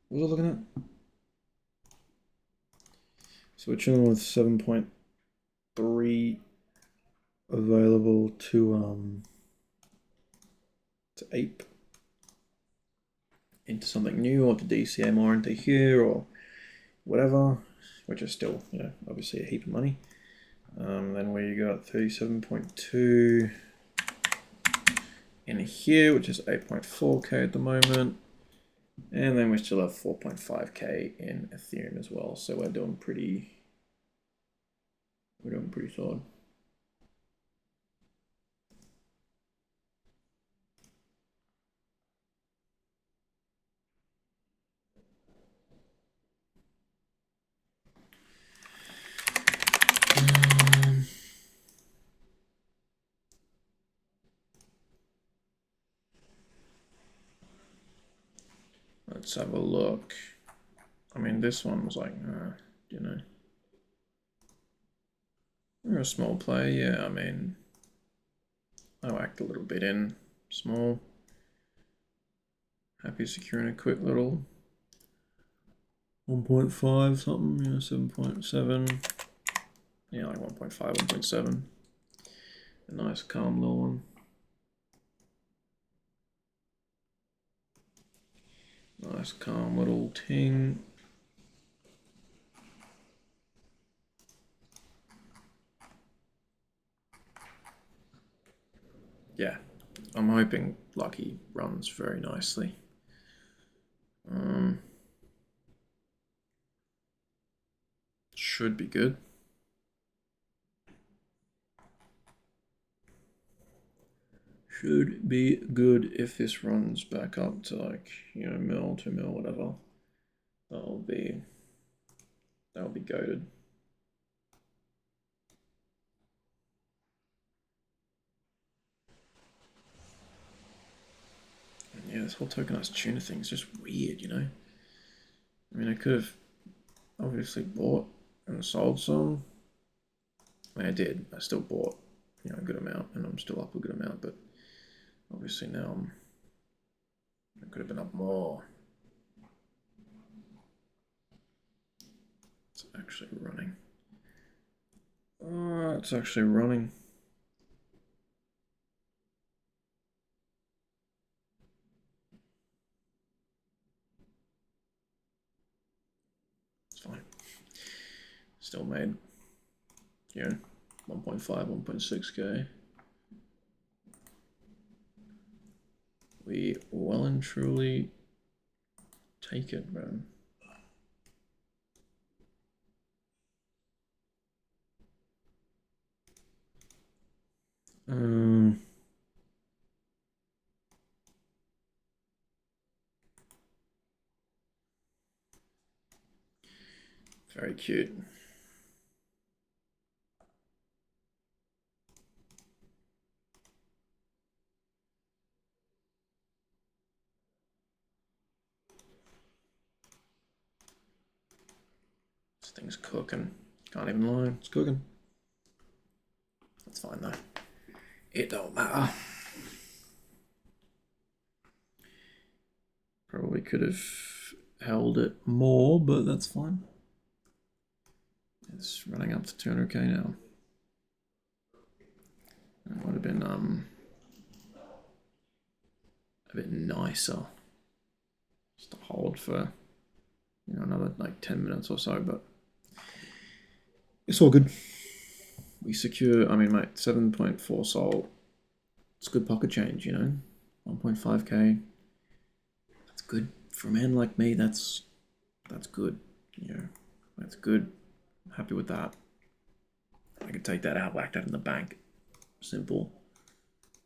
What was I looking at? So we're chilling with 7.3 available to ape into something new, or to DCA more into here, or whatever, which is still, you know, obviously a heap of money. Then we got 37.2 in here, which is 8.4k at the moment. And then we still have 4.5k in Ethereum as well. So we're doing pretty solid. Let's have a look. I mean, this one was like, you know, we're a small play. Yeah, I mean, I whacked a little bit in small. Happy securing a quick little 1.5 something, yeah, 7.7. Yeah, like 1.5, 1.7. A nice calm little one. Nice calm little ting. Yeah, I'm hoping Lucky runs very nicely. Should be good. Should be good if this runs back up to like, you know, mil, 2 mil, whatever. That'll be goated. Yeah, this whole tokenized tuna thing is just weird, you know? I mean, I could have obviously bought and sold some. I mean, I did. I still bought, you know, a good amount, and I'm still up a good amount, but obviously now I could have been up more. It's actually running. It's actually running. It's fine. Still made, you know, 1.5, 1.6k. We well and truly take it, man. Very cute. This thing's cooking. Can't even lie, it's cooking. That's fine though. It don't matter. Probably could have held it more, but that's fine. It's running up to 200k now. It would have been a bit nicer just to hold for another like 10 minutes or so, but it's all good. We secure, I mean, mate, 7.4 sol. It's good pocket change, 1.5k. That's good for a man like me. That's good. That's good. I'm happy with that. I could take that out, whack that in the bank. Simple.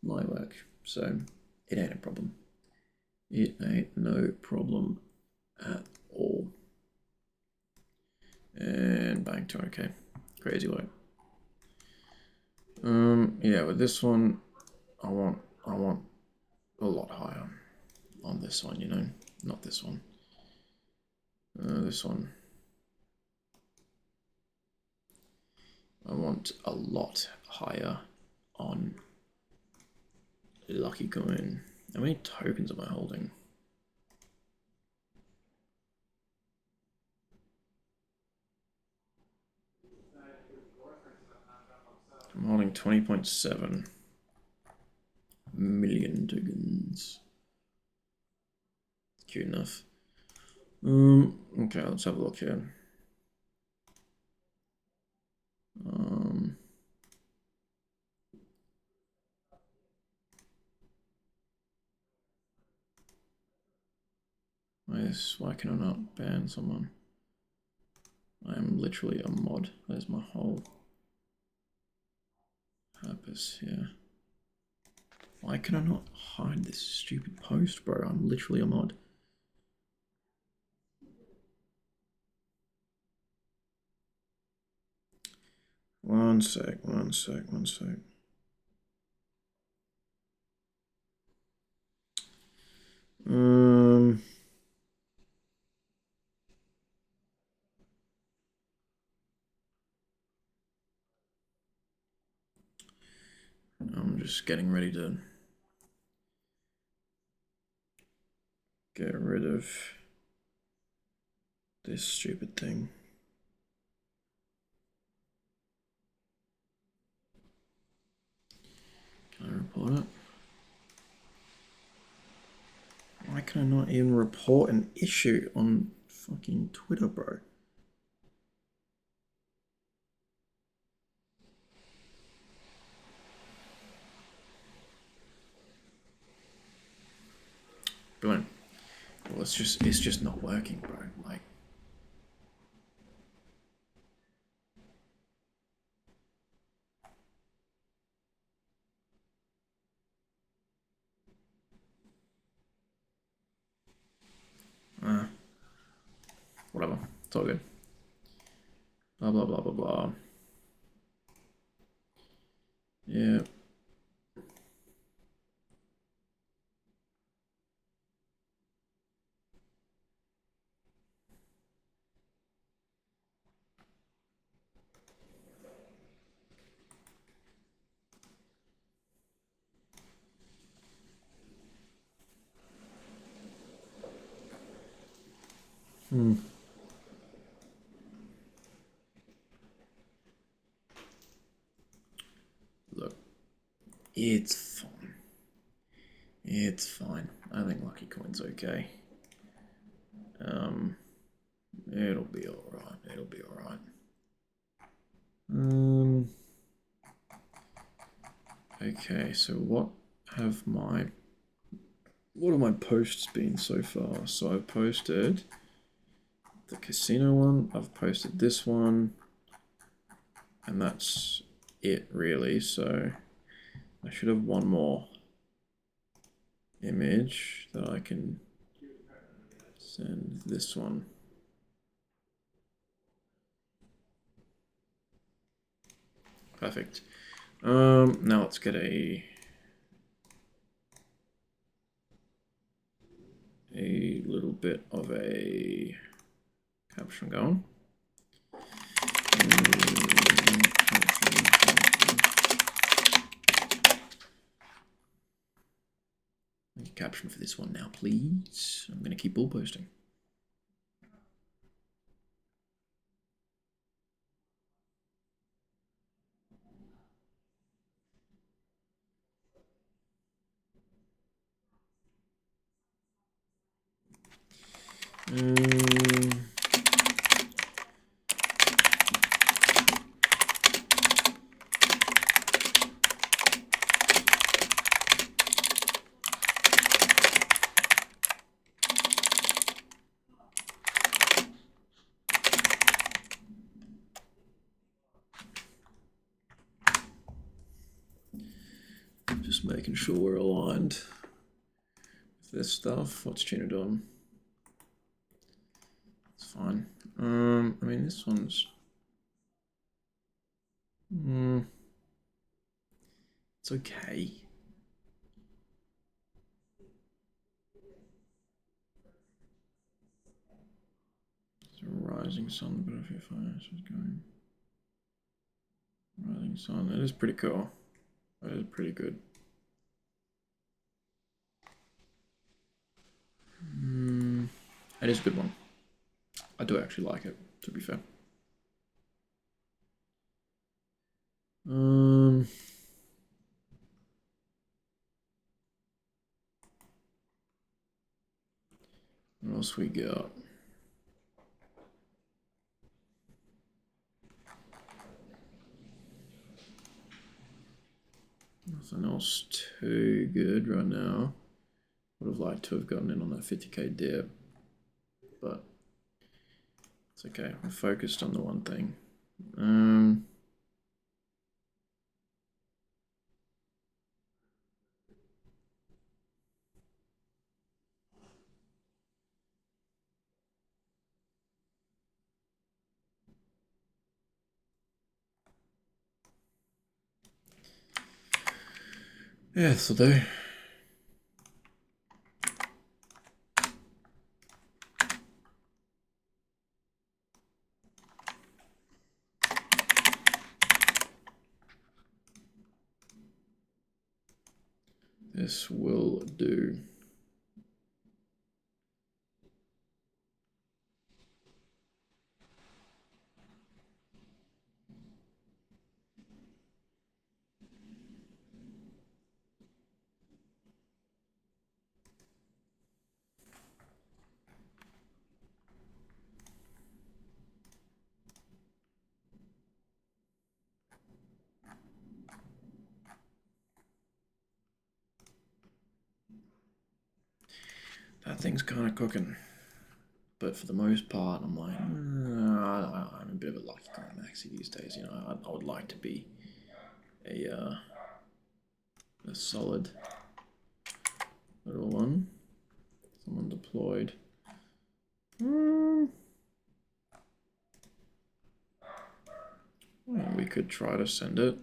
Light work. So it ain't a problem. It ain't no problem at all. And bang, 200k. Crazy work. Yeah, with this one, I want a lot higher on this one, not this one. This one. I want a lot higher on Lucky Coin. How many tokens am I holding? I'm holding 20.7 million tokens. Cute enough. Okay, let's have a look here. Why can I not ban someone? I am literally a mod. There's my whole purpose here. Why can I not hide this stupid post, bro? I'm literally a mod. One sec. I'm just getting ready to get rid of this stupid thing. Can I report it? Why can I not even report an issue on fucking Twitter, bro? Brilliant. Well, it's just not working, bro. Like, whatever. It's all good. Blah blah blah blah blah. Yeah. Look, it's fine. It's fine. I think Lucky Coin's okay. It'll be alright. It'll be alright. Okay, so what have my posts been so far? So I've posted the casino one, I've posted this one, and that's it really. So I should have one more image that I can send this one. Perfect. Now let's get a little bit of a caption going. Caption for this one now, please. I'm going to keep ball posting. Just making sure we're aligned with this stuff. What's Gina doing? It's fine. I mean, this one's... it's okay. It's a rising sun, but if your fire is going... Rising sun, that is pretty cool. That is pretty good. It is a good one. I do actually like it, to be fair. What else we got? Nothing else too good right now. Would have liked to have gotten in on that 50k dip, but it's okay. We're focused on the one thing. Yeah, this'll do. This will do. That thing's kind of cooking. But for the most part, I'm like, I'm a bit of a lucky kind of maxi these days. You know, I would like to be a solid little one. Someone deployed. Well, we could try to send it.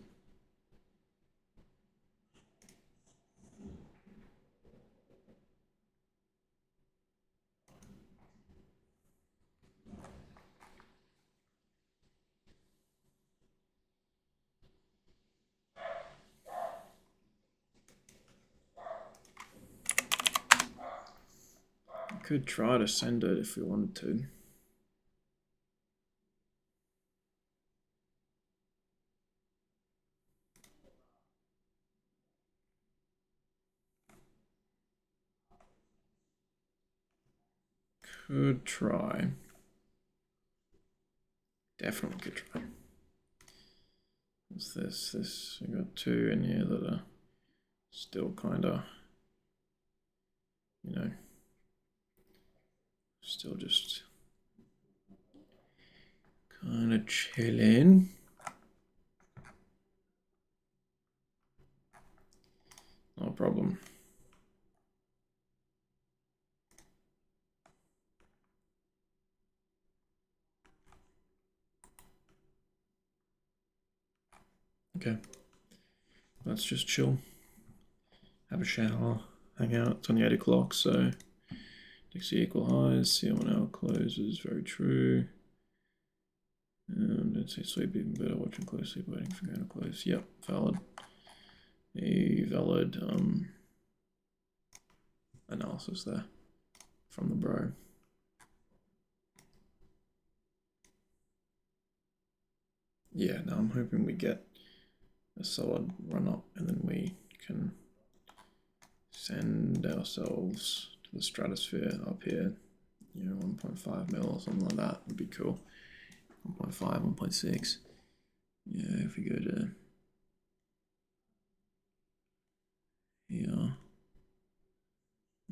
Could try to send it if we wanted to. Could try. Definitely could try. What's this? This, we got two in here that are still kind of, you know, still just kind of chilling. No problem. Okay. Let's just chill. Have a shower. Hang out. It's only 8 o'clock, so Dixie equal highs. See on our closes. Very true. Let's say sleep even better. Watching closely, waiting for going to close. Yep, valid. A valid analysis there from the bro. Yeah, now I'm hoping we get a solid run up and then we can send ourselves to the stratosphere up here You know, 1.5 mil or something like that would be cool. 1.5, 1.6. Yeah, if we go to here,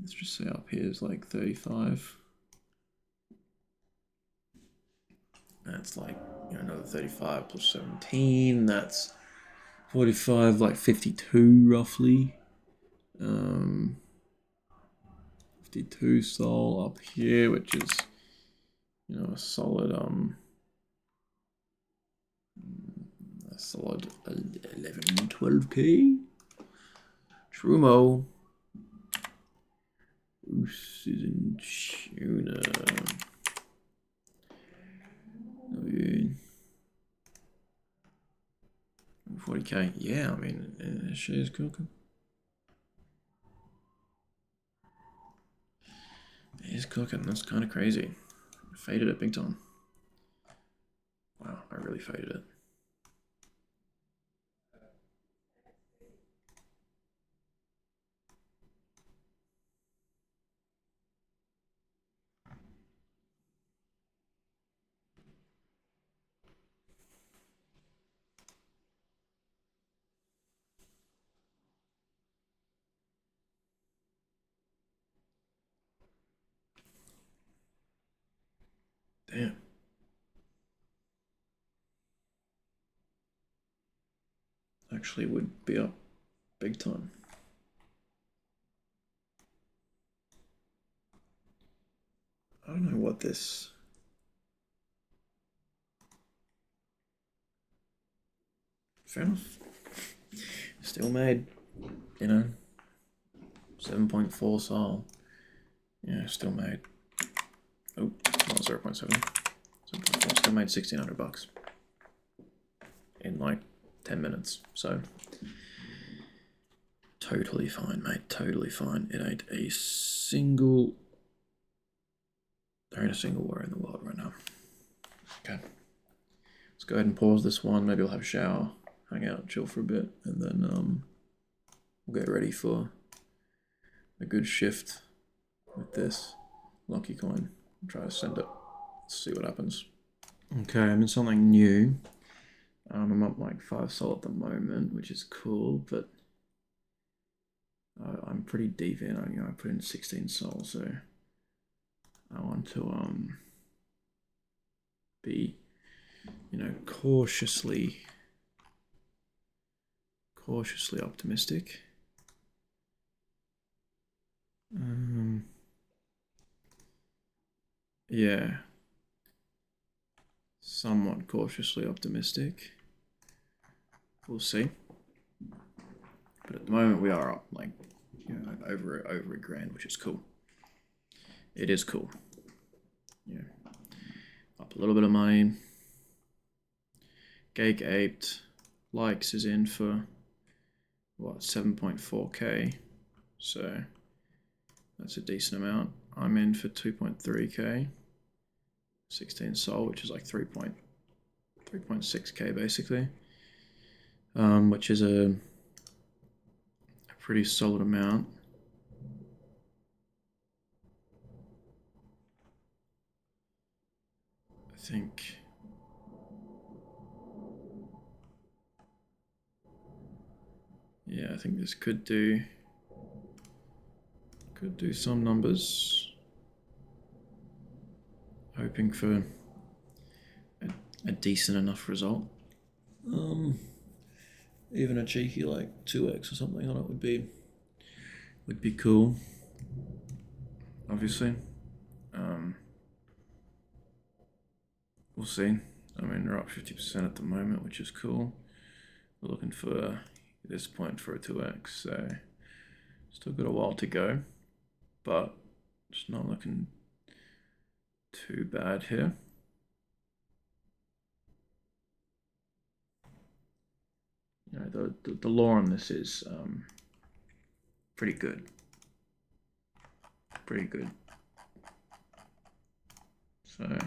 let's just say up here is like 35. That's like, you know, another 35 plus 17. That's 45, like 52 roughly. 52 sol up here, which is, you know, a solid 11, 12k. Trumo. Bruce is in tuna. 40k. Yeah, I mean, shares cooking. It's cooking. That's kind of crazy. Faded it big time. Wow, I really faded it. Damn. Actually would be up big time. I don't know what this... Fair enough. Still made, you know, 7.4 sol. Yeah, still made. Oh, not 0.7. 7.4. Still made $1,600 in like 10 minutes. So totally fine, mate. Totally fine. It ain't a single. There ain't a single worry in the world right now. Okay. Let's go ahead and pause this one. Maybe I'll have a shower, hang out, chill for a bit, and then we'll get ready for a good shift with this Lucky Coin. Try to send it. See what happens. Okay, I'm in something new. I'm up like 5 sol at the moment, which is cool, but I'm pretty deep in. I put in 16 sol, so I want to be, you know, cautiously optimistic. Yeah, somewhat cautiously optimistic. We'll see. But at the moment, we are up like, you know, over a grand, which is cool. It is cool. Yeah, up a little bit of money. Gake Aped likes is in for what, 7.4k, so that's a decent amount. I'm in for 2.3k, 16 sol, which is like 3.6k basically, which is a pretty solid amount. I think I think this could do some numbers. Hoping for a decent enough result. Even a cheeky like 2x or something on it would be cool. Obviously, we'll see. I mean, we're up 50% at the moment, which is cool. We're looking for this point for a 2x, so still got a while to go, but it's not looking too bad here. You know, the law on this is pretty good. Pretty good. So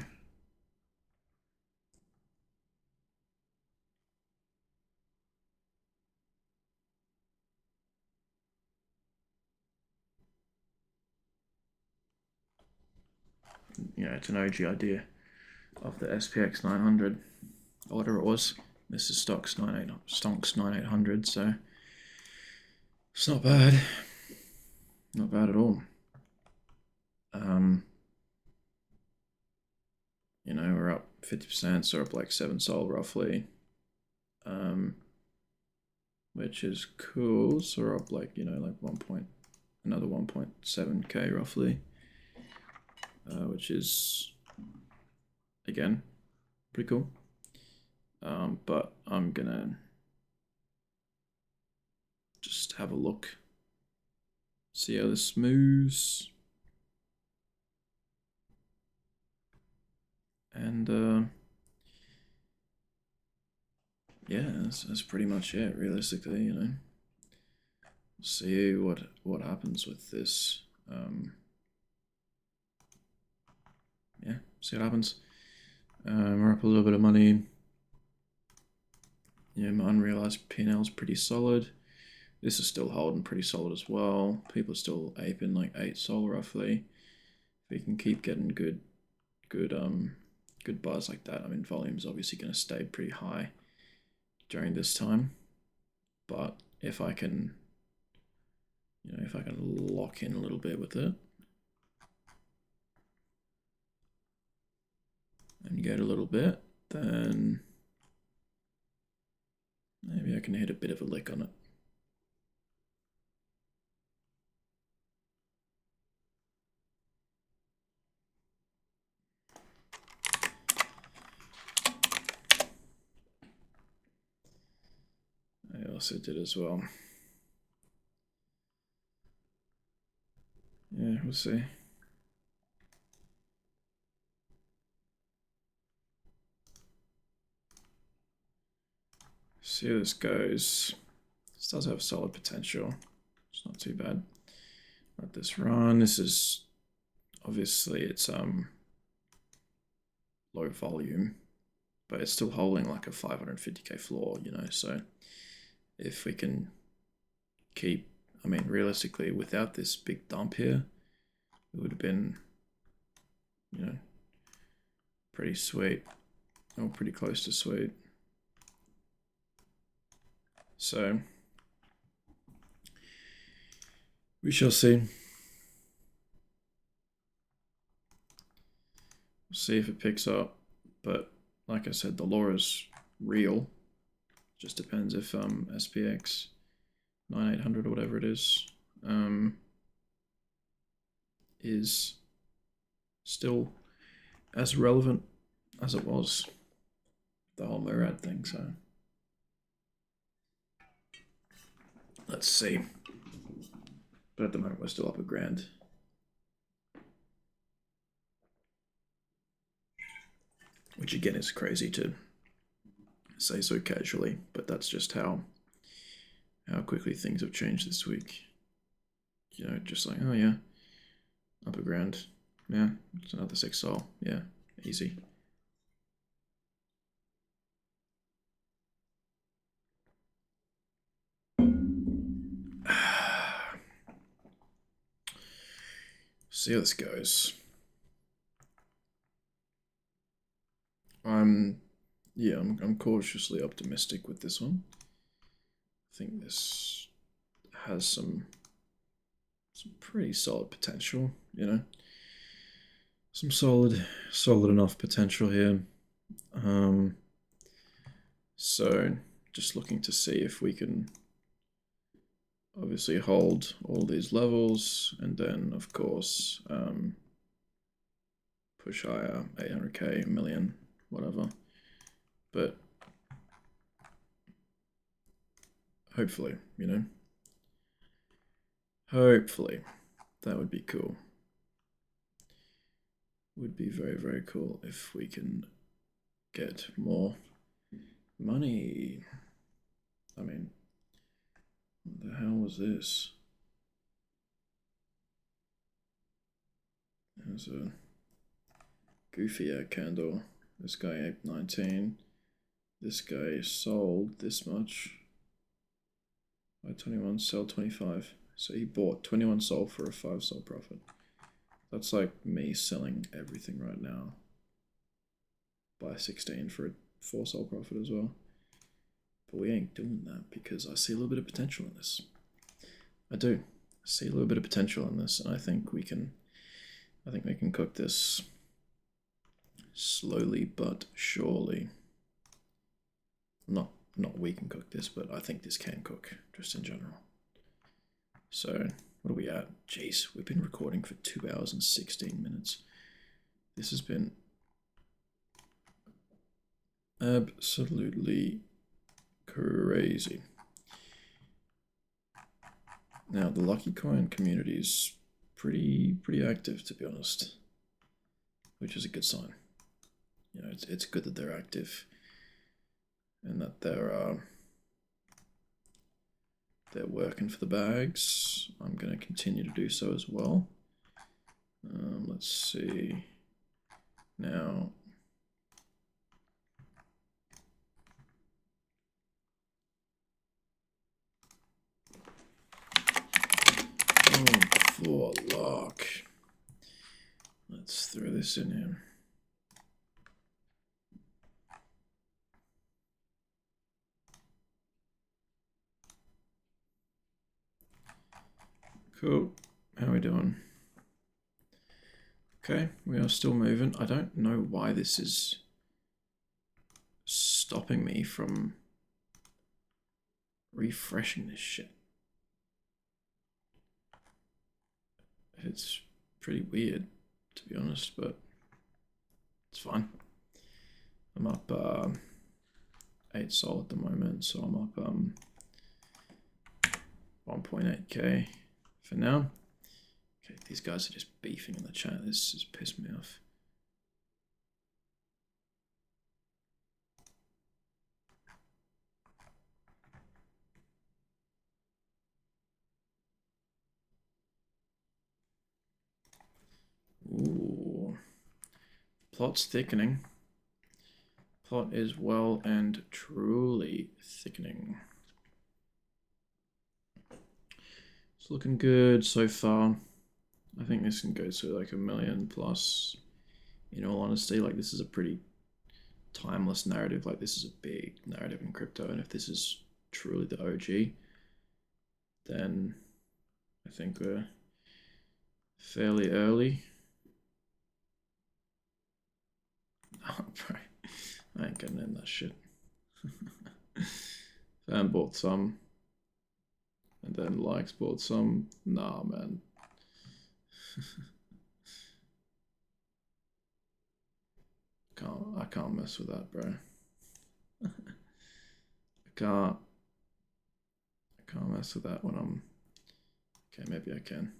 you know, it's an OG idea of the SPX 900 or whatever it was. This is Stonks 9800, so it's not bad. Not bad at all. You know, we're up 50%, so we're up like 7 sol roughly. Which is cool. So we're up like, you know, like another 1.7k roughly. Which is, again, pretty cool. But I'm gonna just have a look, see how this moves. And yeah, that's pretty much it, realistically, you know. See what happens with this. Yeah, see what happens. We're up a little bit of money. Yeah, my unrealized P&L is pretty solid. This is still holding pretty solid as well. People are still aping like 8 sol roughly. If we can keep getting good buzz like that, I mean, volume's obviously going to stay pretty high during this time. But if I can, you know, if I can lock in a little bit with it and get a little bit, then maybe I can hit a bit of a lick on it. I also did as well. Yeah, we'll see. See how this goes. This does have solid potential. It's not too bad. Let this run. This is obviously it's low volume, but it's still holding like a 550k floor, you know. So if we can keep, I mean, realistically, without this big dump here, it would have been, you know, pretty sweet, or pretty close to sweet. So we shall see. We'll see if it picks up, but like I said, the lure is real. Just depends if SPX 9800 or whatever it is still as relevant as it was, the whole Murad thing. So let's see. But at the moment, we're still up $1,000. Which again is crazy to say so casually, but that's just how quickly things have changed this week. You know, just like, oh yeah, up $1,000. Yeah, it's another 6 sol. Yeah, easy. See how this goes. I'm cautiously optimistic with this one. I think this has some pretty solid potential, you know. Some solid enough potential here. So just looking to see if we can obviously hold all these levels, and then of course push higher, 800k, a million, whatever. But hopefully, you know, hopefully that would be cool. Would be very, very cool if we can get more money. I mean, what the hell was this? There's a goofier candle. This guy aped 19. This guy sold this much. Buy 21, sell 25. So he bought 21 sol for a 5 sol profit. That's like me selling everything right now. Buy 16 for a 4 soul profit as well. But we ain't doing that because I see a little bit of potential in this. I do. I see a little bit of potential in this, and I think we can cook this slowly but surely. Not we can cook this, but I think this can cook, just in general. So, what are we at? Jeez, we've been recording for 2 hours and 16 minutes. This has been absolutely crazy. Now, the Lucky Coin community is pretty active, to be honest, which is a good sign. You know, it's good that they're active and that they're working for the bags. I'm going to continue to do so as well. Let's see. Now, for luck, let's throw this in here. Cool. How are we doing? Okay, we are still moving. I don't know why this is stopping me from refreshing this shit. It's pretty weird, to be honest, but it's fine. I'm up 8 soul at the moment, so I'm up 1.8k for now. Okay, these guys are just beefing in the chat. This has pissed me off. Ooh. Plot's thickening. Plot is well and truly thickening. It's looking good so far. I think this can go to like 1 million plus. In all honesty, like this is a pretty timeless narrative. Like this is a big narrative in crypto, and if this is truly the OG, then I think we're fairly early. Oh, bro. I ain't getting in that shit. Fan bought some. And then likes bought some. Nah, man. I can't mess with that, bro. I can't mess with that when I'm... Okay, maybe I can.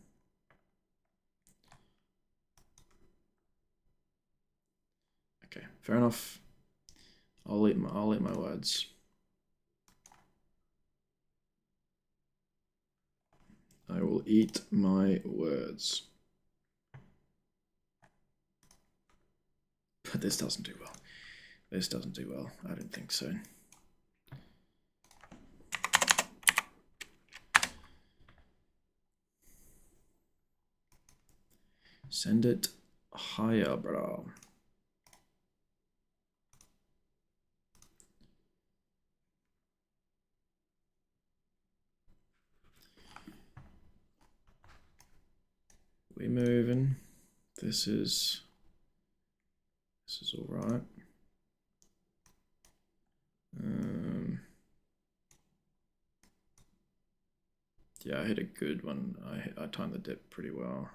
Okay, fair enough. I'll eat my words. I will eat my words. But this doesn't do well. This doesn't do well. I don't think so. Send it higher, bro. We moving. This is all right. Yeah, I hit a good one. I timed the dip pretty well.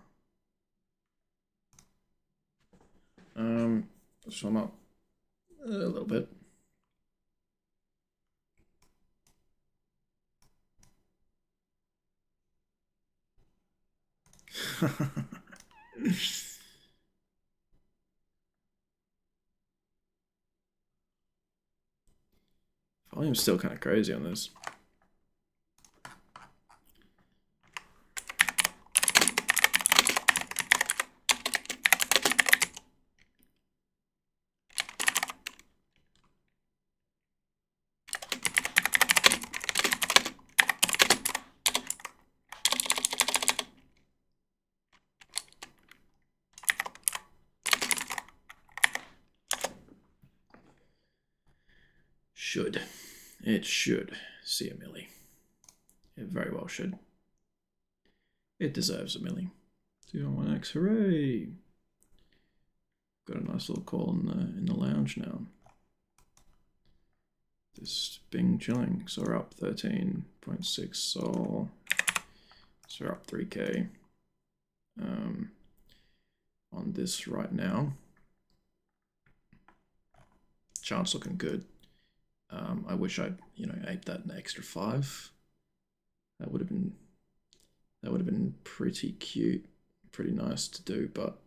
So I'm up a little bit. Volume's still kind of crazy on this. should. It should see a milli. It very well should. It deserves a milli. 201x, hooray! Got a nice little call in the lounge now. This Bing chilling. So we're up 13.6 sol. So we're up 3k on this right now. Chart's looking good. I wish I, aped that an extra 5. That would have been pretty cute, pretty nice to do, but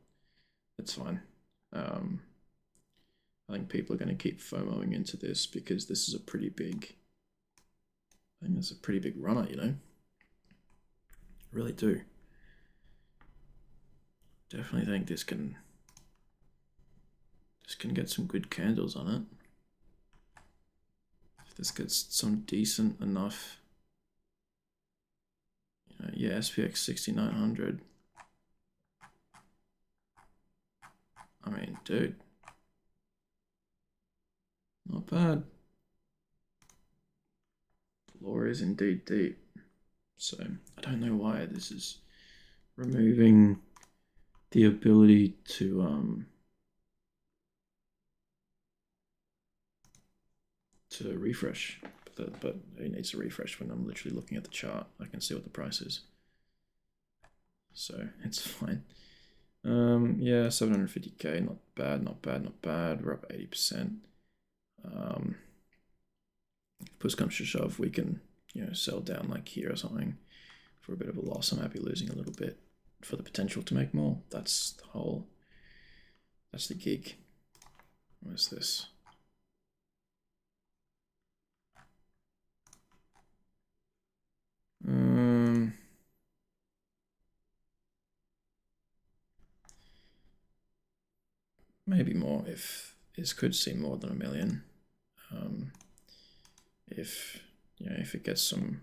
it's fine. I think people are going to keep FOMOing into this because this is a pretty big. I think it's a pretty big runner, I really do. Definitely think this can get some good candles on it. If this gets some decent enough, yeah, SPX 6900. I mean, dude, not bad. Floor is indeed deep. So I don't know why this is removing the ability to refresh, but it needs to refresh when I'm literally looking at the chart. I can see what the price is, so it's fine. Yeah, 750k, not bad, not bad, not bad. We're up 80%. If push comes to shove, we can sell down like here or something for a bit of a loss. I'm happy losing a little bit for the potential to make more. That's the gig. What's this? Maybe more if this could see more than 1 million. If if it gets some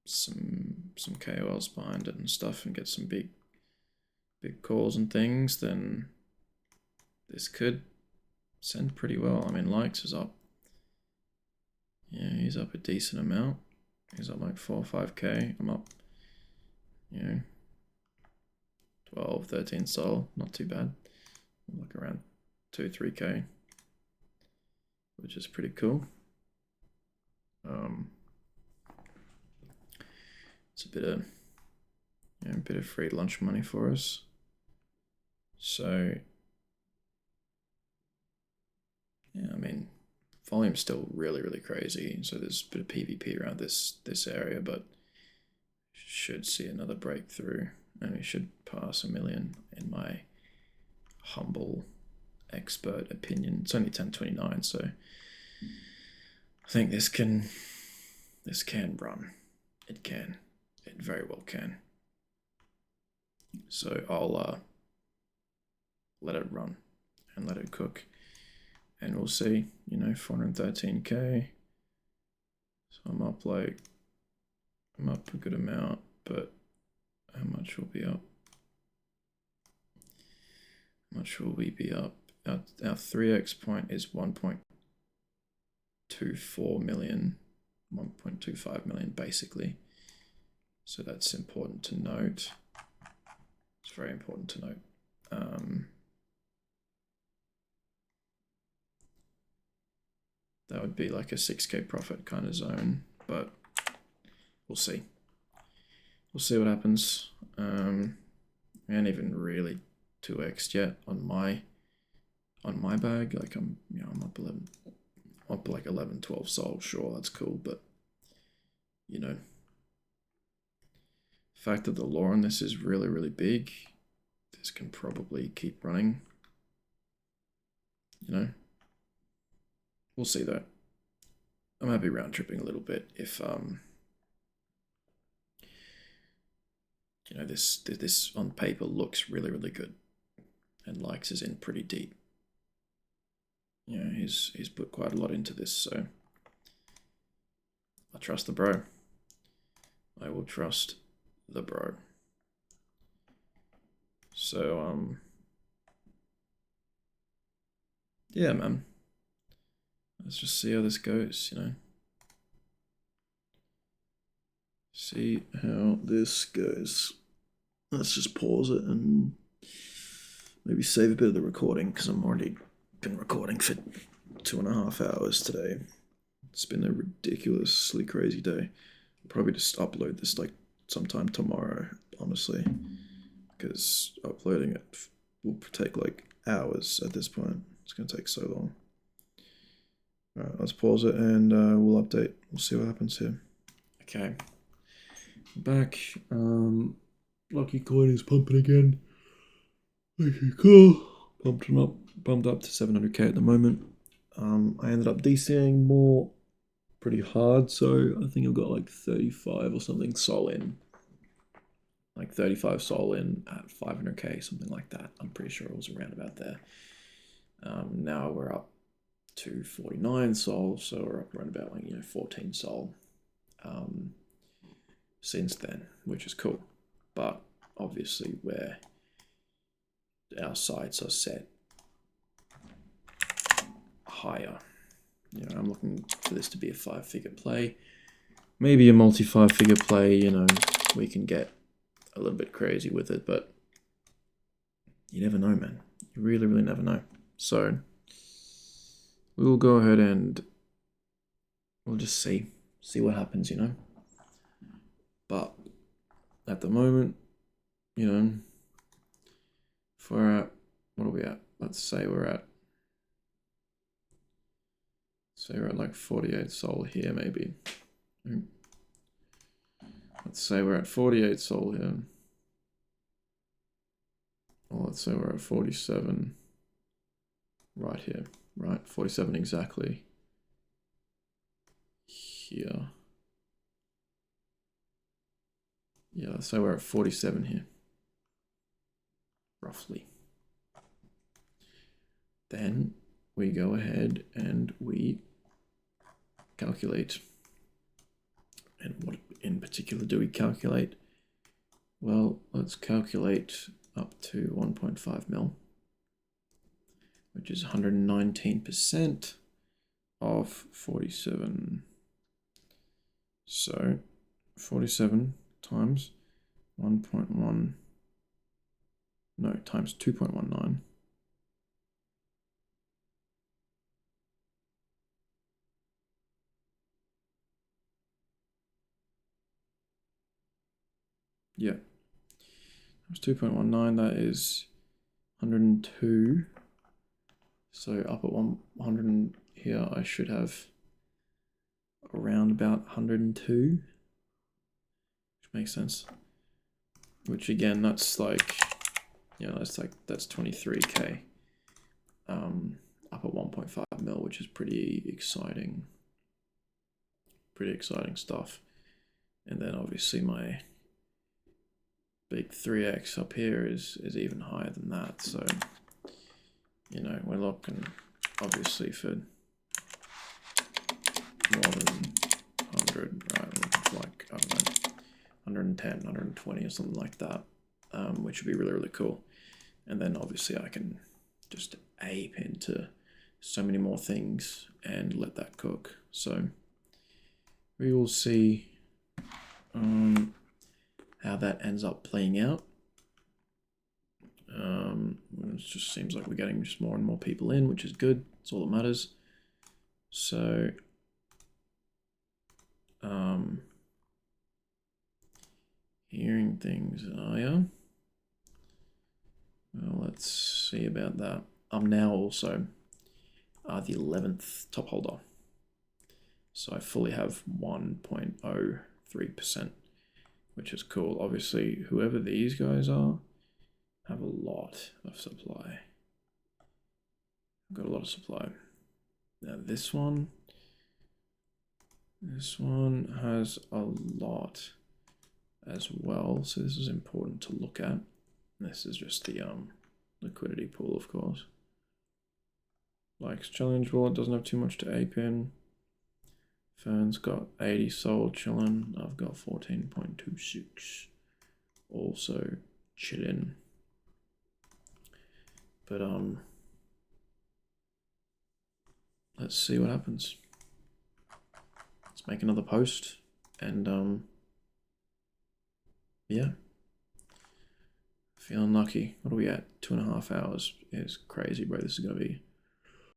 KOLs behind it and stuff and get some big calls and things, then this could send pretty well. I mean, likes is up. Yeah, he's up a decent amount. He's up like 4 or 5k. I'm up, 12, 13 sol. Not too bad. Like around 2, 3k, which is pretty cool. It's a bit of free lunch money for us. So yeah, I mean, volume's still really, really crazy. So there's a bit of PvP around this area, but should see another breakthrough, and we should pass 1 million in my humble expert opinion. It's only 10.29, so I think this can run. It can. It very well can. So I'll let it run and let it cook, and we'll see. 413k. So I'm up a good amount, but how much will be up? How much will we be up? Our 3x point is 1.24 million, 1.25 million basically. So that's important to note. It's very important to note. That would be like a 6k profit kind of zone, but we'll see. We'll see what happens. We ain't even really 2x yet on my bag. Like I'm up like 11, 12 sol. Sure, that's cool, but the fact that the lore on this is really, really big, this can probably keep running. We'll see though. I'm happy round tripping a little bit if this on paper looks really, really good, and likes is in pretty deep. He's put quite a lot into this, so I trust the bro. I will trust the bro. So yeah, man. Let's just see how this goes, you know. See how this goes. Let's just pause it and maybe save a bit of the recording because I'm already been recording for 2.5 hours today. It's been a ridiculously crazy day. I'll probably just upload this like sometime tomorrow, honestly, because uploading it will take like hours at this point. It's going to take so long. Alright, let's pause it and we'll update. We'll see what happens here. Okay. Back. Lucky Coin is pumping again. Okay, cool. Pumped up to 700k at the moment. I ended up DCing more pretty hard, so I think I've got like 35 or something sol in. Like 35 sol in at 500k, something like that. I'm pretty sure it was around about there. Now we're up to 49 sol, so we're up around about like 14 sol since then, which is cool. But obviously where our sights are set higher. I'm looking for this to be a 5-figure play. Maybe a multi 5-figure play, we can get a little bit crazy with it, but you never know, man. You really, really never know. So we will go ahead and we'll just see what happens, But at the moment, if we're at, what are we at? Let's say we're at like 48 sol here, maybe. Let's say we're at 48 sol here. Or let's say we're at 47 right here, right? 47 exactly here. Yeah, let's say we're at 47 here, roughly. Then we go ahead and we calculate. And what in particular do we calculate? Well, let's calculate up to 1.5 mil, which is 119% of 47. So 47 times 1.1, no, times 2.19. Yeah, times 2.19, that is 102. So up at 100 here, I should have around about 102, which makes sense. Which again, that's like, that's 23k. Up at 1.5 mil, which is pretty exciting. Pretty exciting stuff. And then obviously my big 3x up here is even higher than that. So, we're looking obviously for more than 100, right? Like, I don't know, 110, 120 or something like that, which would be really, really cool. And then obviously I can just ape into so many more things and let that cook. So we will see how that ends up playing out. It just seems like we're getting just more and more people in, which is good. That's all that matters. So hearing things, yeah. Well, let's see about that. I'm now also the 11th top holder. So I fully have 1.03%, which is cool. Obviously, whoever these guys are have a lot of supply. I've got a lot of supply. Now this one has a lot as well. So this is important to look at. This is just the liquidity pool, of course. Likes challenge wallet, doesn't have too much to ape in. Fern's got 80 sol chilling. I've got 14.26 also chilling. But let's see what happens. Let's make another post, and yeah. Feeling lucky. What are we at? 2.5 hours. It's crazy, bro. This is gonna be